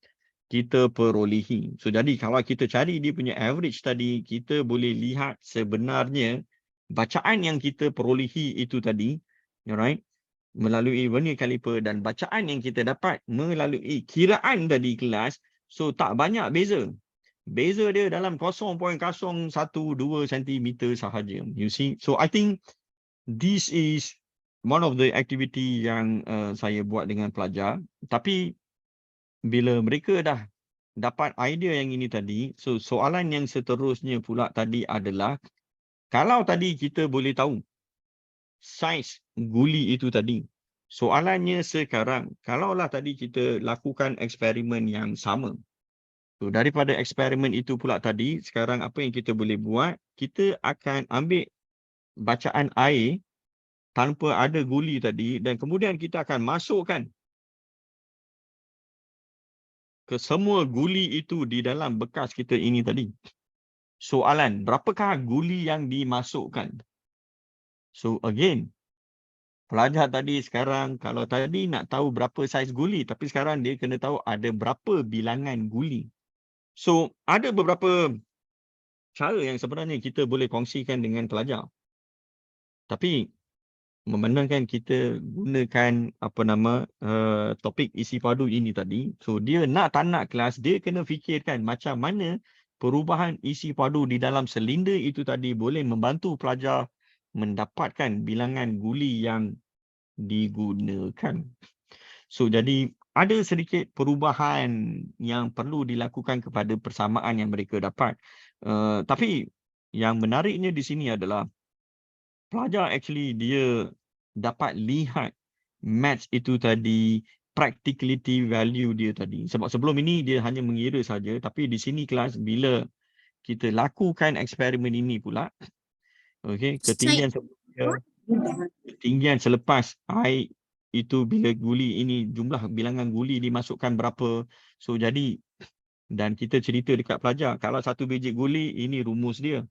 Speaker 7: kita perolehi. So jadi kalau kita cari dia punya average tadi, kita boleh lihat sebenarnya bacaan yang kita perolehi itu tadi, alright, melalui vernier caliper dan bacaan yang kita dapat melalui kiraan tadi kelas, so tak banyak beza. Beza dia dalam 0.012 cm sahaja. You see? So I think this is one of the activity yang saya buat dengan pelajar. Tapi bila mereka dah dapat idea yang ini tadi, so soalan yang seterusnya pula tadi adalah, kalau tadi kita boleh tahu saiz guli itu tadi, soalannya sekarang, kalaulah tadi kita lakukan eksperimen yang sama, so daripada eksperimen itu pula tadi, sekarang apa yang kita boleh buat, kita akan ambil bacaan air tanpa ada guli tadi dan kemudian kita akan masukkan ke semua guli itu di dalam bekas kita ini tadi. Soalan, berapakah guli yang dimasukkan? So again, pelajar tadi sekarang kalau tadi nak tahu berapa saiz guli, tapi sekarang dia kena tahu ada berapa bilangan guli. So ada beberapa cara yang sebenarnya kita boleh kongsikan dengan pelajar. Tapi memandangkan kita gunakan topik isi padu ini tadi, so dia nak tak nak kelas, dia kena fikirkan macam mana perubahan isi padu di dalam silinder itu tadi boleh membantu pelajar mendapatkan bilangan guli yang digunakan. So jadi ada sedikit perubahan yang perlu dilakukan kepada persamaan yang mereka dapat. Tapi yang menariknya di sini adalah pelajar actually dia dapat lihat match itu tadi, practicality value dia tadi. Sebab sebelum ini dia hanya mengira saja, tapi di sini kelas bila kita lakukan eksperimen ini pula, okey, ketinggian selepas air itu bila guli ini, jumlah bilangan guli dimasukkan berapa. So jadi, dan kita cerita dekat pelajar, kalau satu biji guli ini rumus dia.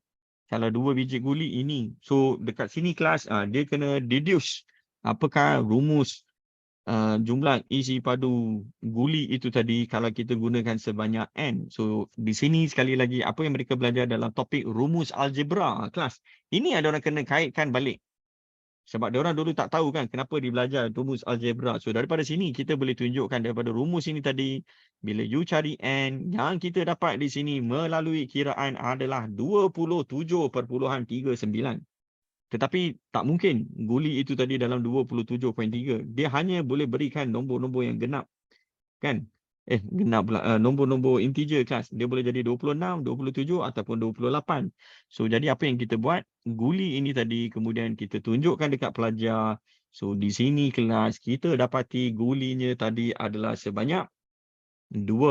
Speaker 7: Kalau 2 biji guli ini. So dekat sini kelas dia kena deduce apakah rumus jumlah isi padu guli itu tadi kalau kita gunakan sebanyak N. So di sini sekali lagi apa yang mereka belajar dalam topik rumus algebra kelas. Ini ada orang kena kaitkan balik. Sebab diorang dulu tak tahu kan kenapa dia belajar rumus algebra. So daripada sini kita boleh tunjukkan daripada rumus ini tadi, bila you cari N, yang kita dapat di sini melalui kiraan adalah 27.39. Tetapi tak mungkin guli itu tadi dalam 27.3. Dia hanya boleh berikan nombor-nombor yang genap. Kan? Genap pula, nombor-nombor integer kelas. Dia boleh jadi 26, 27 ataupun 28. So jadi apa yang kita buat? Guli ini tadi kemudian kita tunjukkan dekat pelajar. So di sini kelas kita dapati gulinya tadi adalah sebanyak 27.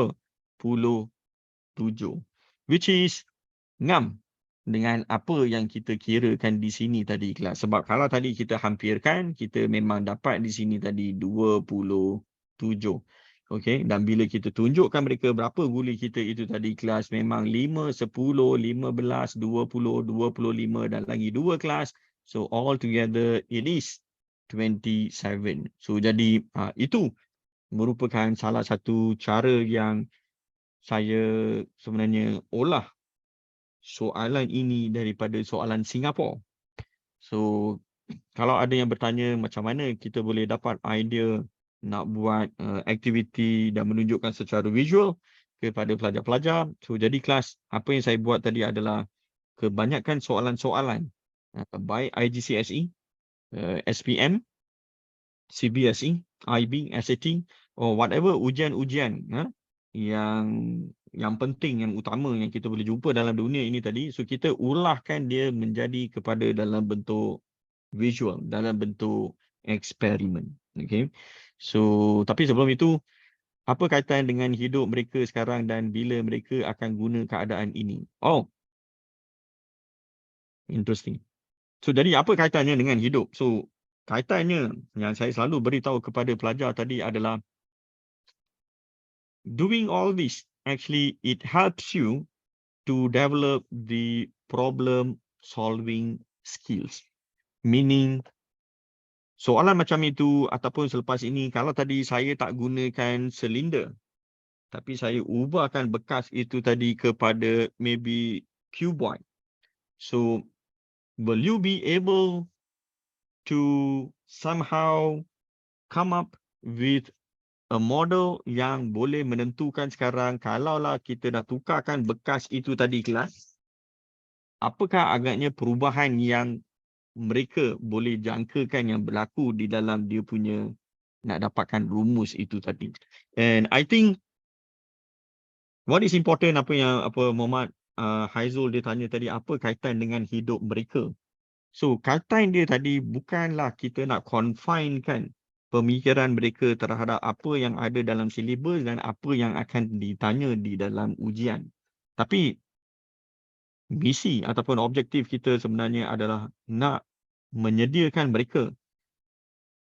Speaker 7: Which is ngam dengan apa yang kita kirakan di sini tadi kelas. Sebab kalau tadi kita hampirkan, kita memang dapat di sini tadi 27. Okey, dan bila kita tunjukkan mereka berapa guli kita itu tadi kelas, memang 5, 10, 15, 20, 25 dan lagi 2 kelas. So all together it is 27. So jadi itu merupakan salah satu cara yang saya sebenarnya olah soalan ini daripada soalan Singapura. So kalau ada yang bertanya macam mana kita boleh dapat idea nak buat aktiviti dan menunjukkan secara visual kepada pelajar-pelajar. So jadi kelas apa yang saya buat tadi adalah kebanyakan soalan-soalan baik IGCSE, SPM, CBSE, IB, SAT or whatever ujian-ujian yang penting, yang utama yang kita boleh jumpa dalam dunia ini tadi. So kita ulahkan dia menjadi kepada dalam bentuk visual, dalam bentuk eksperimen. Okay. So tapi sebelum itu, apa kaitan dengan hidup mereka sekarang dan bila mereka akan guna keadaan ini? Oh, interesting. So jadi apa kaitannya dengan hidup? So kaitannya yang saya selalu beritahu kepada pelajar tadi adalah doing all this actually it helps you to develop the problem solving skills. Meaning soalan macam itu ataupun selepas ini, kalau tadi saya tak gunakan silinder tapi saya ubahkan bekas itu tadi kepada maybe cuboid. So will you be able to somehow come up with a model yang boleh menentukan sekarang kalaulah kita dah tukarkan bekas itu tadi kelas, apakah agaknya perubahan yang mereka boleh jangkakan yang berlaku di dalam dia punya nak dapatkan rumus itu tadi. And I think what is important, apa yang Muhammad Haizul dia tanya tadi, apa kaitan dengan hidup mereka. So kaitan dia tadi bukanlah kita nak confinekan pemikiran mereka terhadap apa yang ada dalam silibus dan apa yang akan ditanya di dalam ujian. Tapi misi ataupun objektif kita sebenarnya adalah nak menyediakan mereka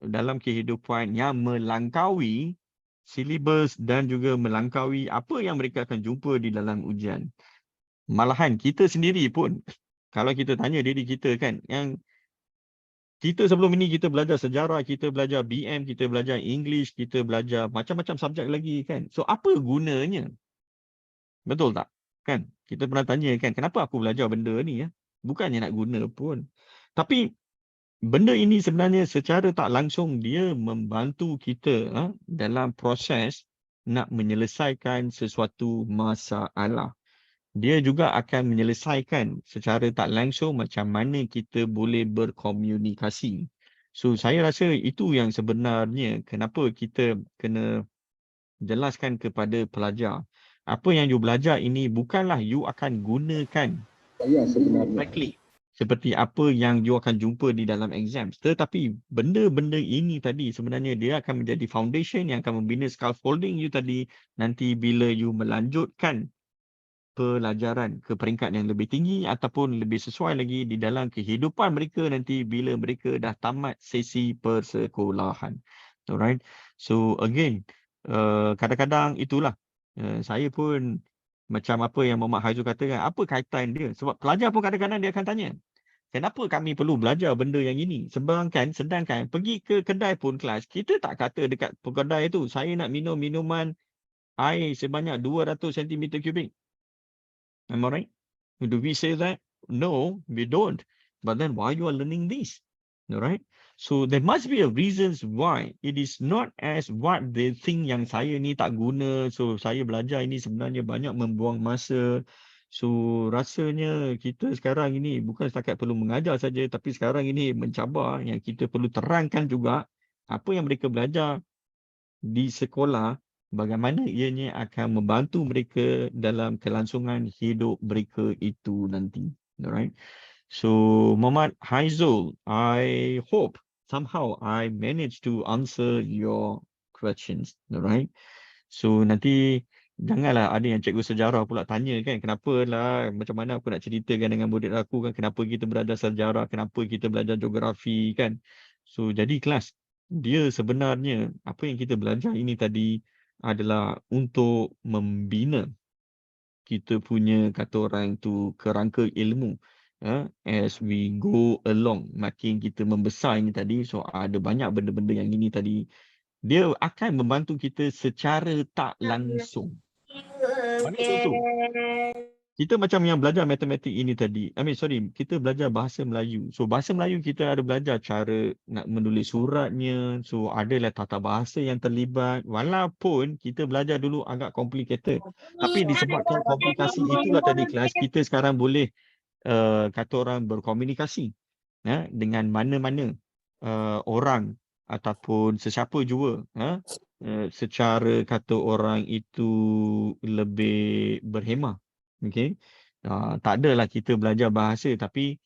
Speaker 7: dalam kehidupan yang melangkaui silibus dan juga melangkaui apa yang mereka akan jumpa di dalam ujian. Malahan kita sendiri pun, kalau kita tanya diri kita kan, yang kita sebelum ini kita belajar sejarah, kita belajar BM, kita belajar English, kita belajar macam-macam subjek lagi kan. So apa gunanya? Betul tak? Kan? Kita pernah tanya kan, kenapa aku belajar benda ni ya? Bukannya nak guna pun. Tapi benda ini sebenarnya secara tak langsung dia membantu kita dalam proses nak menyelesaikan sesuatu masalah. Dia juga akan menyelesaikan secara tak langsung macam mana kita boleh berkomunikasi. So saya rasa itu yang sebenarnya kenapa kita kena jelaskan kepada pelajar. Apa yang you belajar ini bukanlah you akan gunakan directly seperti apa yang you akan jumpa di dalam exam. Tetapi benda-benda ini tadi sebenarnya dia akan menjadi foundation yang akan membina scaffolding you tadi nanti bila you melanjutkan pelajaran ke peringkat yang lebih tinggi ataupun lebih sesuai lagi di dalam kehidupan mereka nanti bila mereka dah tamat sesi persekolahan. Alright. So again, kadang-kadang itulah saya pun macam apa yang Muhammad Haizul katakan, apa kaitan dia? Sebab pelajar pun kadang-kadang dia akan tanya, kenapa kami perlu belajar benda yang ini? Sedangkan pergi ke kedai pun kelas, kita tak kata dekat kedai tu, saya nak minum minuman air sebanyak 200 cm3. Am I right? Do we say that? No, we don't. But then why you are learning this? All right? So there must be a reasons why it is not as what they think yang saya ni tak guna. So saya belajar ini sebenarnya banyak membuang masa. So rasanya kita sekarang ini bukan setakat perlu mengajar saja, tapi sekarang ini mencabar yang kita perlu terangkan juga apa yang mereka belajar di sekolah, bagaimana ianya akan membantu mereka dalam kelangsungan hidup mereka itu nanti. Alright. So Muhammad Haizul, I hope somehow I managed to answer your questions. Alright. So nanti janganlah ada yang cikgu sejarah pula tanya kan, kenapa lah, macam mana aku nak ceritakan dengan murid aku kan, kenapa kita belajar sejarah, kenapa kita belajar geografi kan. So jadi kelas, dia sebenarnya apa yang kita belajar ini tadi adalah untuk membina kita punya, kata orang tu, kerangka ilmu as we go along. Makin kita membesar ini tadi, so ada banyak benda-benda yang ini tadi, dia akan membantu kita secara tak langsung. Mana contoh? kita macam yang belajar matematik ini tadi. Kita belajar bahasa Melayu. So bahasa Melayu kita ada belajar cara nak menulis suratnya. So adalah tata bahasa yang terlibat. Walaupun kita belajar dulu agak complicated. Tapi disebabkan komplikasi itulah tadi kelas, kita sekarang boleh kata orang berkomunikasi dengan mana-mana orang ataupun sesiapa jua secara kata orang itu lebih berhemah. Okay. Tak adalah kita belajar bahasa tapi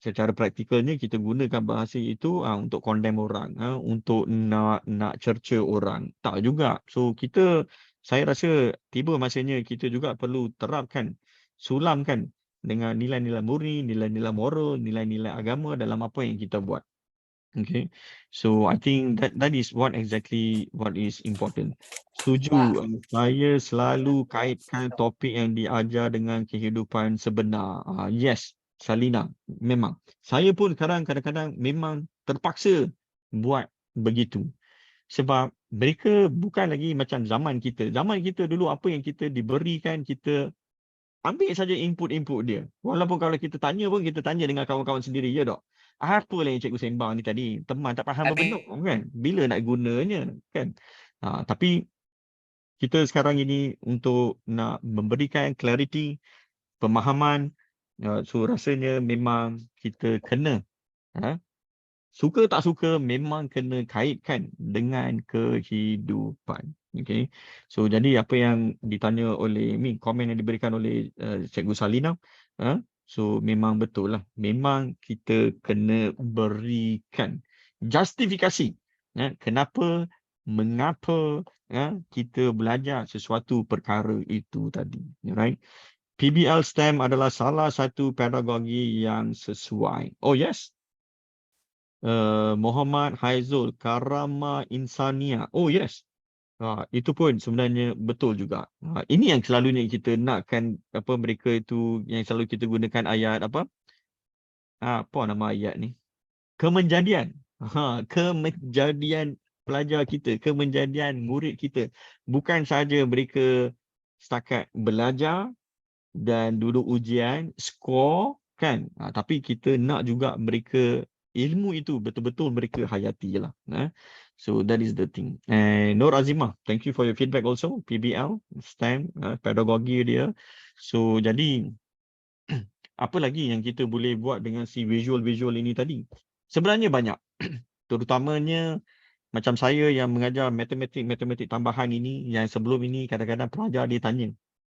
Speaker 7: secara praktikalnya kita gunakan bahasa itu untuk condemn orang, untuk nak cerca orang. Tak juga. So saya rasa tiba masanya kita juga perlu terapkan, sulamkan dengan nilai-nilai murni, nilai-nilai moral, nilai-nilai agama dalam apa yang kita buat. Okay. So I think that is what is important. Setuju. Saya selalu kaitkan topik yang diajar dengan kehidupan sebenar. Yes, Salina, memang. Saya pun kadang-kadang memang terpaksa buat begitu. Sebab mereka bukan lagi macam zaman kita. Zaman kita dulu apa yang kita diberikan, kita ambil saja input-input dia. Walaupun kalau kita tanya pun, kita tanya dengan kawan-kawan sendiri, ya dok? Apa lah yang cikgu sembang ni tadi? Teman tak faham apa-apa kan? Bila nak gunanya kan? Tapi kita sekarang ini untuk nak memberikan clarity, pemahaman, so rasanya memang kita kena suka tak suka memang kena kaitkan dengan kehidupan. Okay. So jadi apa yang ditanya oleh komen yang diberikan oleh Cikgu Salina, so memang betul lah. Memang kita kena berikan justifikasi kenapa, mengapa kita belajar sesuatu perkara itu tadi. Right? PBL STEM adalah salah satu pedagogi yang sesuai. Oh yes. Muhammad Haizul, Karama Insania. Oh yes. Itu pun sebenarnya betul juga. Ini yang selalunya kita nakkan mereka itu yang selalu kita gunakan ayat apa nama ayat ni? Kemenjadian. Kemenjadian pelajar kita, kemenjadian murid kita. Bukan saja mereka setakat belajar dan duduk ujian, skor kan. Tapi kita nak juga mereka ilmu itu betul-betul mereka hayati lah. So that is the thing. And Nur Azimah, thank you for your feedback also. PBL, STEM, pedagogi dia. So jadi apa lagi yang kita boleh buat dengan si visual-visual ini tadi? Sebenarnya banyak. Terutamanya macam saya yang mengajar matematik tambahan ini, yang sebelum ini kadang-kadang pelajar dia tanya,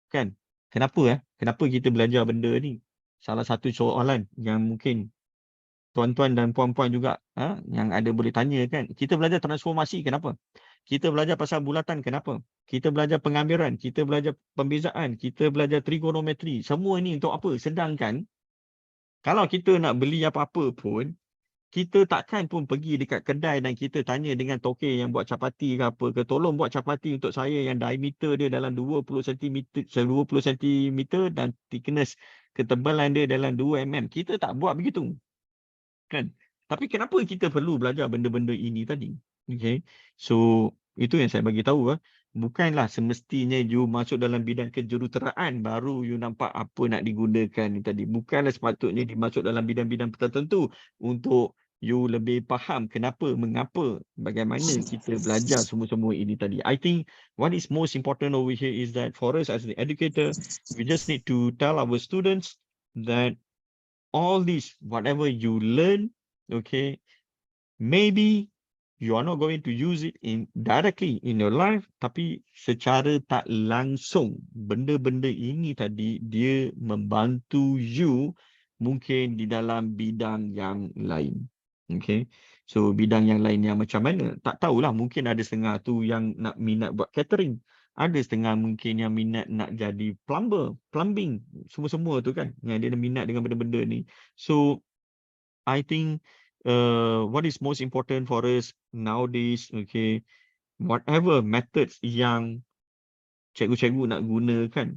Speaker 7: kan? Kenapa kita belajar benda ni? Salah satu soalan yang mungkin tuan-tuan dan puan-puan juga yang ada boleh tanya kan, kita belajar transformasi kenapa? Kita belajar pasal bulatan kenapa? Kita belajar pengambilan, kita belajar pembezaan, kita belajar trigonometri. Semua ini untuk apa? Sedangkan kalau kita nak beli apa-apa pun, kita takkan pun pergi dekat kedai dan kita tanya dengan tokek yang buat capati ke apa ke, tolong buat capati untuk saya yang diameter dia dalam 20 cm dan thickness ketebalan dia dalam 2 mm. Kita tak buat begitu. Kan? Tapi kenapa kita perlu belajar benda-benda ini tadi? Okay. So itu yang saya bagi tahu. Bukanlah semestinya you masuk dalam bidang kejuruteraan baru you nampak apa nak digunakan ni tadi. Bukanlah sepatutnya dimasuk dalam bidang-bidang tertentu untuk you lebih faham kenapa, mengapa, bagaimana kita belajar semua-semua ini tadi. I think what is most important over here is that for us as the educator, we just need to tell our students that all this, whatever you learn, okay, maybe you are not going to use it directly in your life, tapi secara tak langsung, benda-benda ini tadi, dia membantu you mungkin di dalam bidang yang lain. Okay, so bidang yang lain yang macam mana? Tak tahulah, mungkin ada setengah tu yang nak minat buat catering. Ada setengah mungkin yang minat nak jadi plumbing, semua-semua tu kan, yang dia minat dengan benda-benda ni. So, I think what is most important for us nowadays, okay, whatever methods yang cikgu-cikgu nak gunakan,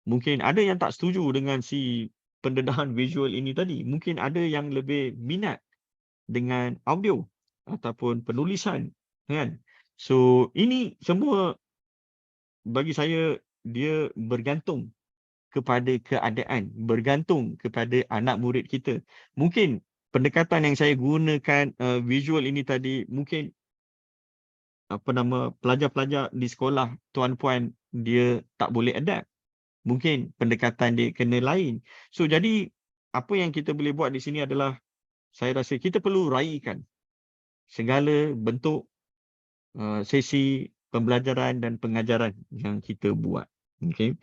Speaker 7: mungkin ada yang tak setuju dengan si pendedahan visual ini tadi. Mungkin ada yang lebih minat dengan audio ataupun penulisan, kan? So, ini semua bagi saya dia bergantung kepada keadaan, bergantung kepada anak murid kita. Mungkin pendekatan yang saya gunakan visual ini tadi, mungkin pelajar-pelajar di sekolah tuan-puan dia tak boleh adapt. Mungkin pendekatan dia kena lain. So jadi apa yang kita boleh buat di sini adalah saya rasa kita perlu raikan segala bentuk sesi pembelajaran dan pengajaran yang kita buat. Okay.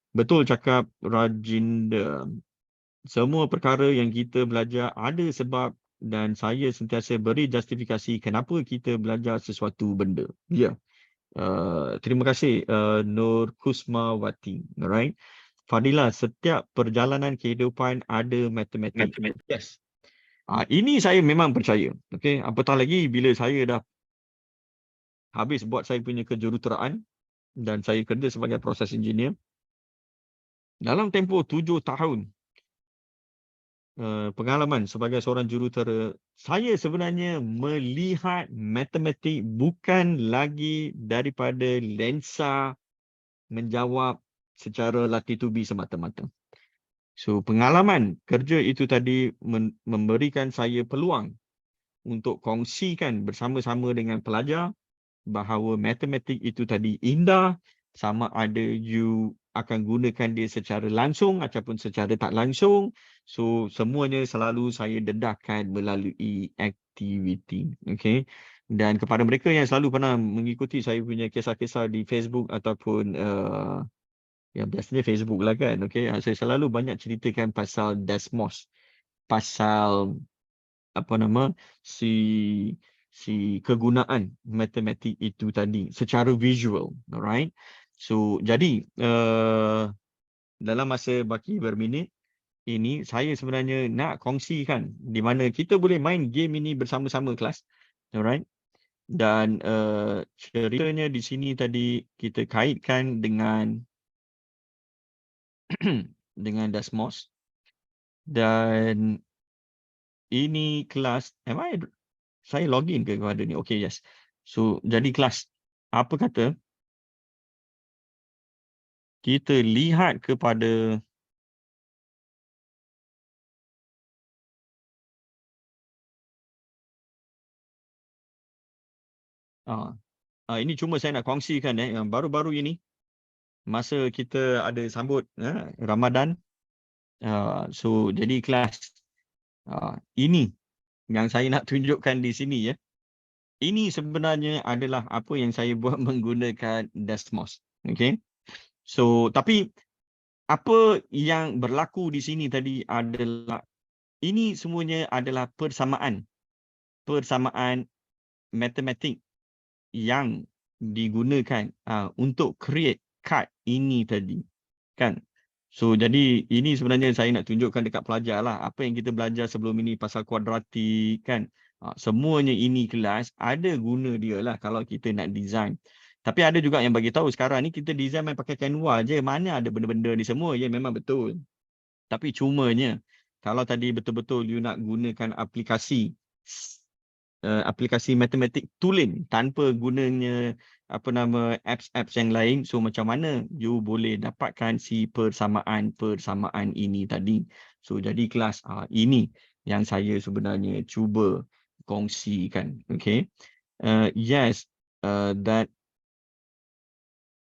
Speaker 7: Betul cakap Rajinda. Semua perkara yang kita belajar ada sebab dan saya sentiasa beri justifikasi kenapa kita belajar sesuatu benda. Ya. Terima kasih Nur Kusmawati. Alright. Fadila, setiap perjalanan kehidupan ada matematik. Yes. Ini saya memang percaya. Okay. Apatah lagi bila saya dah habis buat saya punya kejuruteraan dan saya kerja sebagai proses engineer. Dalam tempoh 7 tahun pengalaman sebagai seorang jurutera, saya sebenarnya melihat matematik bukan lagi daripada lensa menjawab secara latitubi semata-mata. So pengalaman kerja itu tadi memberikan saya peluang untuk kongsikan bersama-sama dengan pelajar bahawa matematik itu tadi indah, sama ada you akan gunakan dia secara langsung ataupun secara tak langsung. So semuanya selalu saya dedahkan melalui aktiviti. Okay. Dan kepada mereka yang selalu pernah mengikuti saya punya kisah-kisah di Facebook ataupun ya biasanya Facebook lah kan. Okay. Saya selalu banyak ceritakan pasal Desmos, pasal si kegunaan matematik itu tadi secara visual. Alright. So jadi dalam masa baki berminit ini saya sebenarnya nak kongsikan di mana kita boleh main game ini bersama-sama kelas. Alright. Dan ceritanya di sini tadi kita kaitkan dengan dengan Desmos. Dan ini kelas, saya login ke kepada ni? Okay, yes. So jadi kelas, apa kata kita lihat kepada ini cuma saya nak kongsikan yang baru-baru ini masa kita ada sambut Ramadan. So jadi kelas ini yang saya nak tunjukkan di sini ya. Ini sebenarnya adalah apa yang saya buat menggunakan Desmos. Okay. So tapi apa yang berlaku di sini tadi adalah ini semuanya adalah persamaan matematik yang digunakan untuk create card ini tadi kan. So jadi ini sebenarnya saya nak tunjukkan dekat pelajar lah apa yang kita belajar sebelum ini pasal kuadratik kan. Semuanya ini kelas ada guna dia lah kalau kita nak design. Tapi ada juga yang bagi tahu sekarang ni kita design main pakai Canva je, mana ada benda-benda ni semua. Ya memang betul. Tapi cumanya kalau tadi betul-betul you nak gunakan aplikasi matematik tulen tanpa gunanya apps yang lain, so macam mana you boleh dapatkan si persamaan ini tadi. So jadi kelas ini yang saya sebenarnya cuba kongsikan. Okay. Yes, that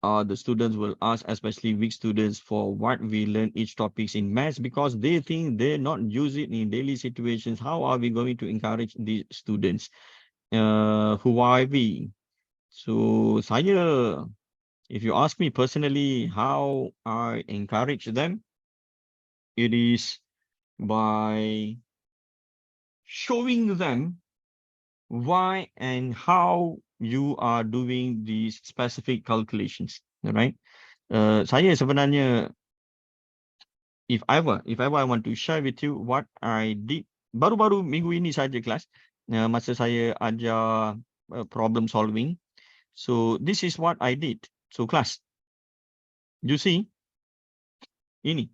Speaker 7: the students will ask, especially weak students, for what we learn each topics in maths because they think they're not use it in daily situations. How are we going to encourage these students? Who are we? So saya, if you ask me personally, how I encourage them, it is by showing them why and how you are doing these specific calculations, right? Saya sebenarnya, if ever I want to share with you what I did, baru-baru minggu ini saja kelas, masa saya ajar problem solving. So this is what I did. So class, you see, ini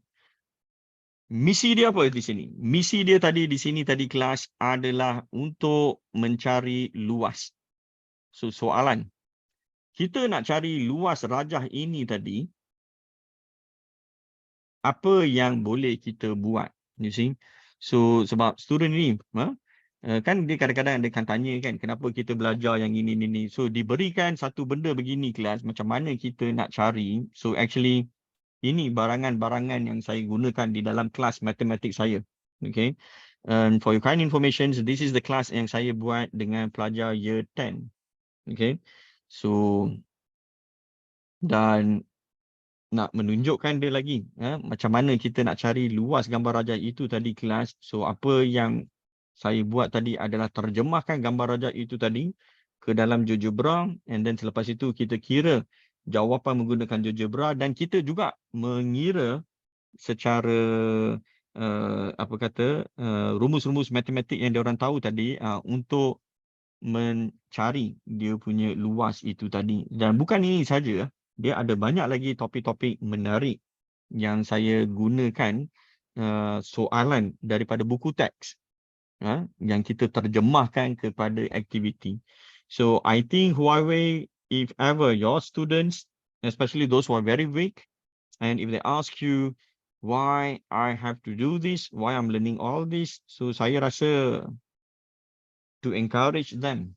Speaker 7: misi dia apa di sini? Misi dia tadi di sini tadi kelas adalah untuk mencari luas. So soalan, kita nak cari luas rajah ini tadi, apa yang boleh kita buat, you see. So sebab student ni kan dia kadang-kadang dia akan tanya kan, kenapa kita belajar yang ini. So diberikan satu benda begini kelas, macam mana kita nak cari. So actually ini barangan-barangan yang saya gunakan di dalam kelas matematik saya. Okay. And for your kind information, this is the class yang saya buat dengan pelajar year 10. Okay. So dan nak menunjukkan dia lagi macam mana kita nak cari luas gambar rajah itu tadi kelas. So apa yang saya buat tadi adalah terjemahkan gambar rajah itu tadi ke dalam GeoGebra, and then selepas itu kita kira jawapan menggunakan GeoGebra, dan kita juga mengira secara rumus-rumus matematik yang diorang tahu tadi untuk mencari dia punya luas itu tadi. Dan bukan ini saja, dia ada banyak lagi topik-topik menarik yang saya gunakan soalan daripada buku teks yang kita terjemahkan kepada aktiviti. So I think Huawei, if ever your students, especially those who are very weak, and if they ask you why I have to do this, why I'm learning all this, so saya rasa to encourage them.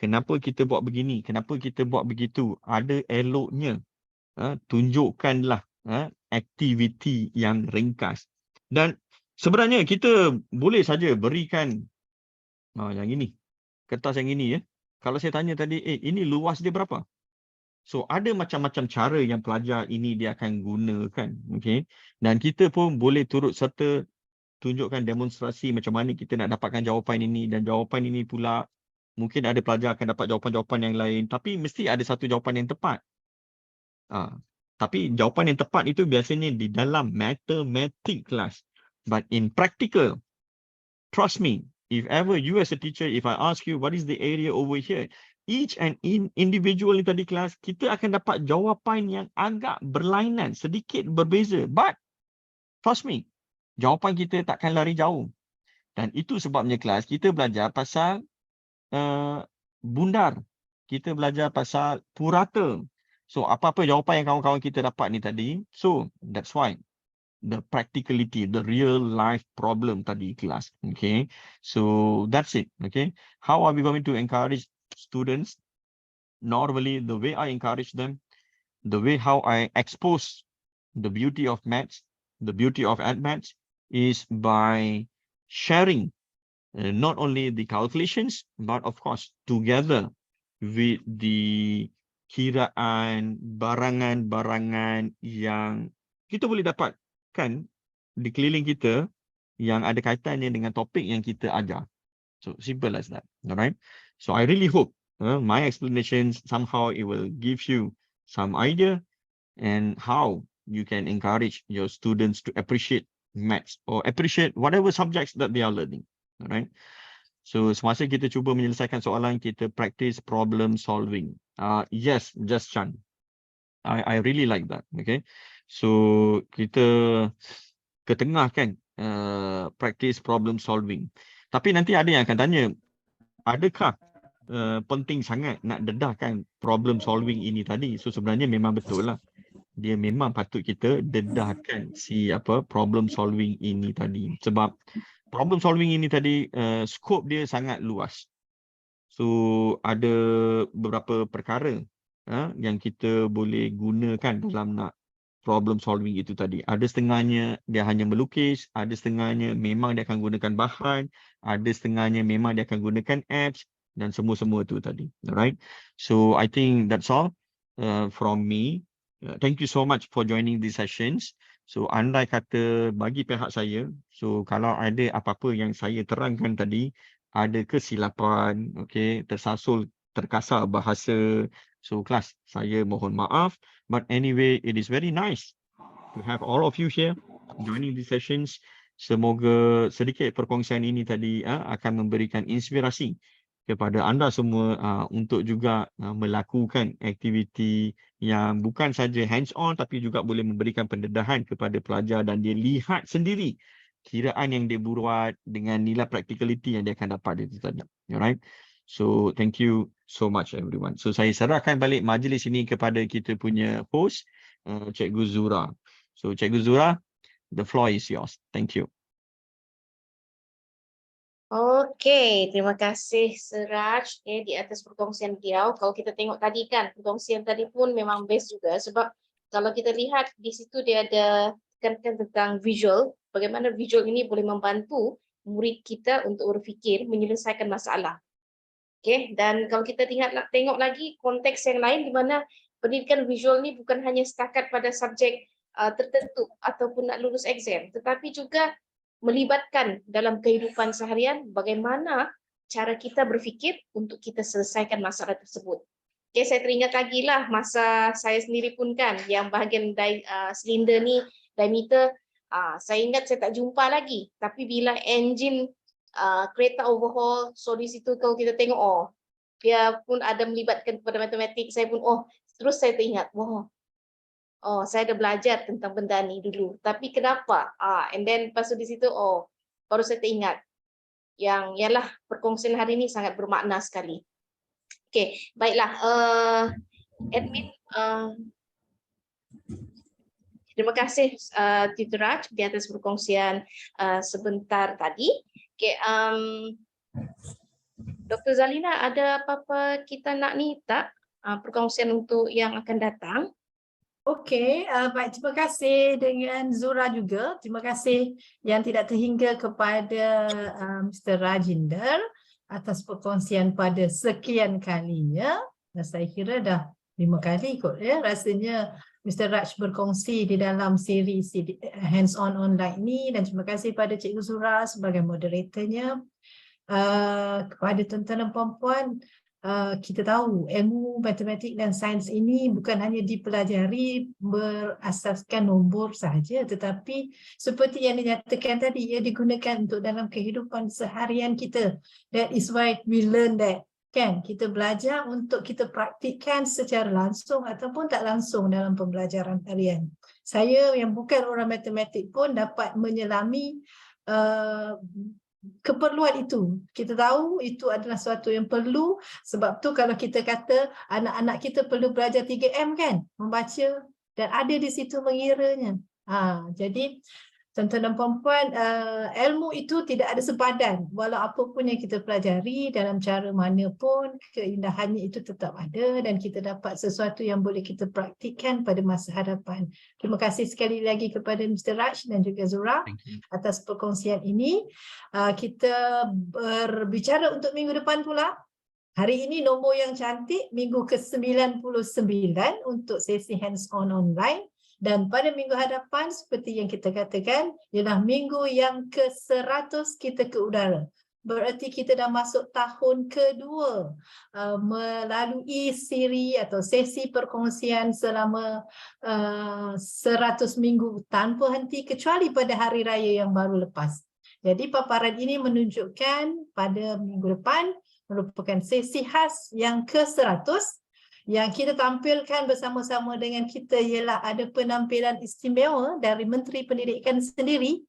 Speaker 7: Kenapa kita buat begini? Kenapa kita buat begitu? Ada eloknya. Tunjukkanlah aktiviti yang ringkas. Dan sebenarnya kita boleh saja berikan yang ini, kertas yang ini ya. Kalau saya tanya tadi, ini luas dia berapa? So ada macam-macam cara yang pelajar ini dia akan gunakan. Okay? Dan kita pun boleh turut serta tunjukkan demonstrasi macam mana kita nak dapatkan jawapan ini, dan jawapan ini pula mungkin ada pelajar akan dapat jawapan-jawapan yang lain, tapi mesti ada satu jawapan yang tepat. Tapi jawapan yang tepat itu biasanya di dalam matematik kelas. But in practical, trust me, if ever you as a teacher, if I ask you what is the area over here, each and individual in tadi kelas, kita akan dapat jawapan yang agak berlainan, sedikit berbeza. But trust me, jawapan kita takkan lari jauh. Dan itu sebabnya kelas kita belajar pasal bundar. Kita belajar pasal purata. So apa-apa jawapan yang kawan-kawan kita dapat ni tadi, so that's why the practicality, the real life problem tadi kelas. Okay, so that's it. Okay, how are we going to encourage students? Normally the way I encourage them, the way how I expose the beauty of maths, the beauty of maths, is by sharing not only the calculations, but of course together with the kiraan barangan-barangan yang kita boleh dapatkan di keliling kita yang ada kaitannya dengan topik yang kita ajar. So simple as that. Alright. So I really hope my explanations somehow it will give you some idea and how you can encourage your students to appreciate maths or appreciate whatever subjects that they are learning. Alright. So semasa kita cuba menyelesaikan soalan, kita practice problem solving. Yes, Just Chan. I really like that. Okay. So kita ketengahkan practice problem solving. Tapi nanti ada yang akan tanya, adakah penting sangat nak dedahkan problem solving ini tadi? So sebenarnya memang betul lah. Dia memang patut kita dedahkan problem solving ini tadi. Sebab problem solving ini tadi skop dia sangat luas. So ada beberapa perkara yang kita boleh gunakan dalam nak problem solving itu tadi. Ada setengahnya dia hanya melukis, ada setengahnya memang dia akan gunakan bahan, ada setengahnya memang dia akan gunakan apps dan semua-semua itu tadi. Alright. So I think that's all from me. Thank you so much for joining these sessions. So andai kata bagi pihak saya, so kalau ada apa-apa yang saya terangkan tadi, ada kesilapan, okay, tersasul, terkasar bahasa, so kelas, saya mohon maaf. But anyway, it is very nice to have all of you here joining these sessions. Semoga sedikit perkongsian ini tadi akan memberikan inspirasi kepada anda semua untuk juga melakukan aktiviti yang bukan saja hands-on tapi juga boleh memberikan pendedahan kepada pelajar dan dia lihat sendiri kiraan yang dia buat dengan nilai practicality yang dia akan dapat itu tadi. Alright. So thank you so much everyone. So saya serahkan balik majlis ini kepada kita punya host, Cikgu Zura. So Cikgu Zura, the floor is yours. Thank you.
Speaker 1: Okey, terima kasih Suraj di atas perkongsian beliau. Kalau kita tengok tadi kan, perkongsian tadi pun memang best juga sebab kalau kita lihat di situ dia ada tekankan tentang visual, bagaimana visual ini boleh membantu murid kita untuk berfikir, menyelesaikan masalah. Okey, dan kalau kita tengok lagi konteks yang lain di mana pendidikan visual ni bukan hanya setakat pada subjek tertentu ataupun nak lulus exam, tetapi juga melibatkan dalam kehidupan seharian bagaimana cara kita berfikir untuk kita selesaikan masalah tersebut. Okay, saya teringat lagi lah masa saya sendiri pun kan yang bahagian silinder ni, diameter, saya ingat saya tak jumpa lagi. Tapi bila engine kereta overhaul, so di situ kalau kita tengok, dia pun ada melibatkan kepada matematik, saya pun terus saya teringat, saya dah belajar tentang benda ni dulu. Tapi kenapa? And then lepas tu di situ, baru saya teringat yang ialah perkongsian hari ini sangat bermakna sekali. Okey, baiklah. Admin, terima kasih Tutor Raj di atas perkongsian sebentar tadi. Okey, Dr. Zalina, ada apa-apa kita nak ni tak? Perkongsian untuk yang akan datang?
Speaker 8: Okey, baik, terima kasih dengan Zura juga. Terima kasih yang tidak terhingga kepada Mr. Rajinder atas perkongsian pada sekian kalinya. Dan saya kira dah 5 kali kot ya. Rasanya Mr. Raj berkongsi di dalam siri hands-on online ni, dan terima kasih pada Cikgu Zura sebagai moderatornya. Kepada tuan-tuan dan puan-puan, kita tahu ilmu matematik dan sains ini bukan hanya dipelajari berasaskan nombor sahaja, tetapi seperti yang dinyatakan tadi, ia digunakan untuk dalam kehidupan seharian kita. That is why we learn that. Kan, kita belajar untuk kita praktikkan secara langsung ataupun tak langsung dalam pembelajaran harian. Saya yang bukan orang matematik pun dapat menyelami keperluan itu. Kita tahu itu adalah sesuatu yang perlu, sebab tu kalau kita kata anak-anak kita perlu belajar 3M kan, membaca, dan ada di situ mengiranya. Jadi tuan-tuan dan puan-puan, ilmu itu tidak ada sepadan. Walau apa pun yang kita pelajari dalam cara mana pun, keindahannya itu tetap ada dan kita dapat sesuatu yang boleh kita praktikkan pada masa hadapan. Terima kasih sekali lagi kepada Mr. Raj dan juga Zura atas perkongsian ini. Kita berbicara untuk minggu depan pula. Hari ini nombor yang cantik, minggu ke-99 untuk sesi hands-on online. Dan pada minggu hadapan, seperti yang kita katakan, ialah minggu yang ke-100 kita ke udara. Berarti kita dah masuk tahun kedua melalui siri atau sesi perkongsian selama 100 minggu tanpa henti, kecuali pada hari raya yang baru lepas. Jadi paparan ini menunjukkan pada minggu depan merupakan sesi khas yang ke-100. Yang kita tampilkan bersama-sama dengan kita ialah ada penampilan istimewa dari Menteri Pendidikan sendiri,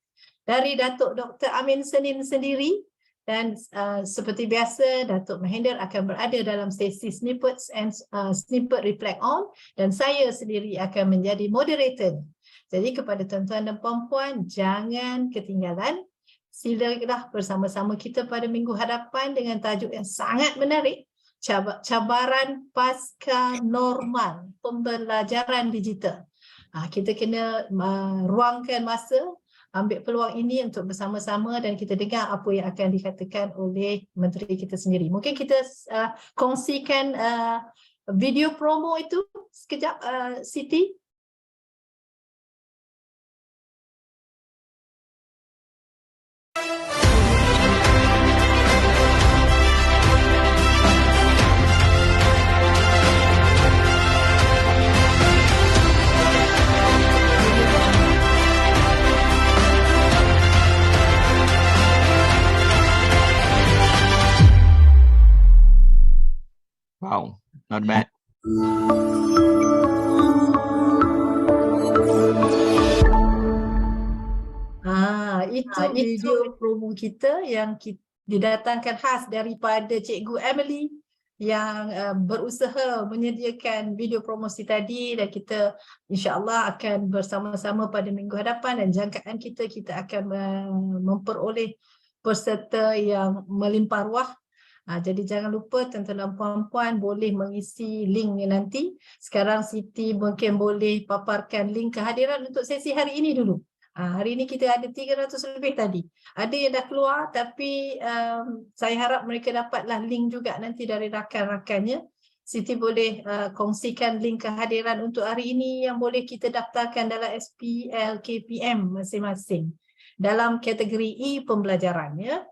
Speaker 8: dari Datuk Dr. Amin Senin sendiri, dan seperti biasa Datuk Mahendra akan berada dalam sesi snippets and snippet reflect on, dan saya sendiri akan menjadi moderator. Jadi kepada tuan-tuan dan puan-puan, jangan ketinggalan. Silalah bersama-sama kita pada minggu hadapan dengan tajuk yang sangat menarik, cabaran pasca normal pembelajaran digital. Kita kena ruangkan masa, ambil peluang ini untuk bersama-sama dan kita dengar apa yang akan dikatakan oleh menteri kita sendiri. Mungkin kita kongsikan video promo itu sekejap, Siti.
Speaker 7: Wow, not bad.
Speaker 8: Itu video promo kita yang didatangkan khas daripada Cikgu Emily yang berusaha menyediakan video promosi tadi, dan kita insya-Allah akan bersama-sama pada minggu hadapan, dan jangkaan kita akan memperoleh peserta yang melimpah ruah. Jadi jangan lupa tuan-tuan dan puan-puan boleh mengisi linknya nanti. Sekarang Siti mungkin boleh paparkan link kehadiran untuk sesi hari ini dulu. Hari ini kita ada 300 lebih tadi. Ada yang dah keluar, tapi saya harap mereka dapatlah link juga nanti dari rakan-rakannya. Siti boleh kongsikan link kehadiran untuk hari ini yang boleh kita daftarkan dalam SPL KPM masing-masing. Dalam kategori E pembelajaran, ya.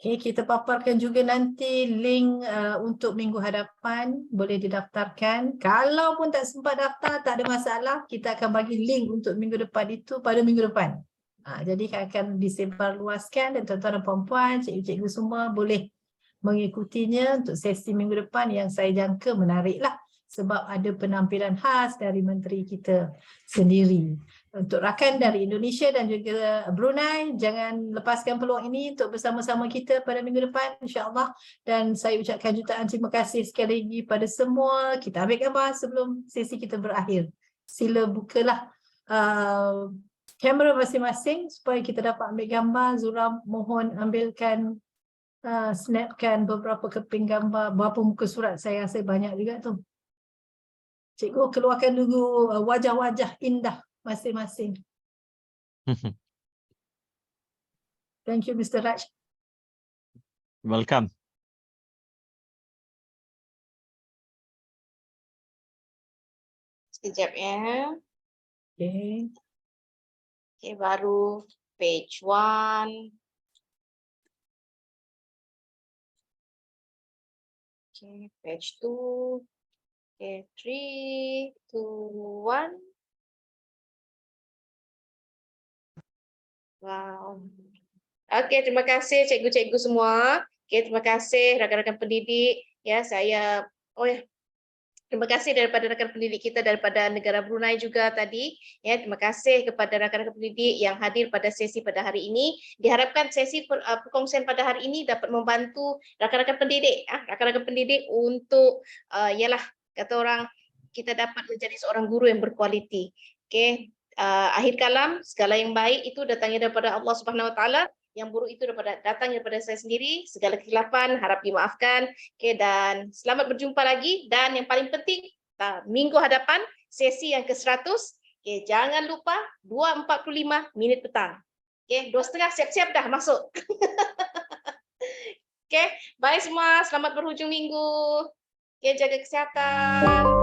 Speaker 8: Okay, kita paparkan juga nanti link untuk minggu hadapan, boleh didaftarkan. Kalau pun tak sempat daftar, tak ada masalah. Kita akan bagi link untuk minggu depan itu pada minggu depan. Jadi akan disebar luaskan, dan tuan-tuan dan puan-puan, cikgu-cikgu semua boleh mengikutinya untuk sesi minggu depan yang saya jangka menariklah. Sebab ada penampilan khas dari menteri kita sendiri. Untuk rakan dari Indonesia dan juga Brunei, jangan lepaskan peluang ini untuk bersama-sama kita pada minggu depan, insya-Allah. Dan saya ucapkan jutaan terima kasih sekali lagi pada semua. Kita ambil gambar sebelum sesi kita berakhir. Sila bukalah kamera masing-masing supaya kita dapat ambil gambar. Zura mohon ambilkan, snapkan beberapa keping gambar. Berapa muka surat, saya rasa banyak juga tu. Cikgu keluarkan dulu wajah-wajah indah masing-masing. Thank you, Mr. Raj.
Speaker 7: Welcome.
Speaker 1: Sekejap ya.
Speaker 8: Okay.
Speaker 1: Okay, baru page 1. Okay, page 2. Okay, 3, 2, 1. Wow. Okey, terima kasih cikgu-cikgu semua. Okey, terima kasih rakan-rakan pendidik. Ya, saya terima kasih daripada rakan pendidik kita daripada negara Brunei juga tadi. Ya, terima kasih kepada rakan-rakan pendidik yang hadir pada sesi pada hari ini. Diharapkan sesi perkongsian pada hari ini dapat membantu rakan-rakan pendidik untuk kata orang, kita dapat menjadi seorang guru yang berkualiti. Okey, akhir kalam, segala yang baik itu datangnya daripada Allah Subhanahu Wa Taala, yang buruk itu datangnya daripada saya sendiri. Segala kesilapan harap dimaafkan. Okey, dan selamat berjumpa lagi, dan yang paling penting minggu hadapan sesi yang ke-100. Okey, jangan lupa 2.45 minit petang. Okey, 2.30 siap-siap dah masuk. Okey, bye semua, selamat berhujung minggu. Okey, jaga kesihatan.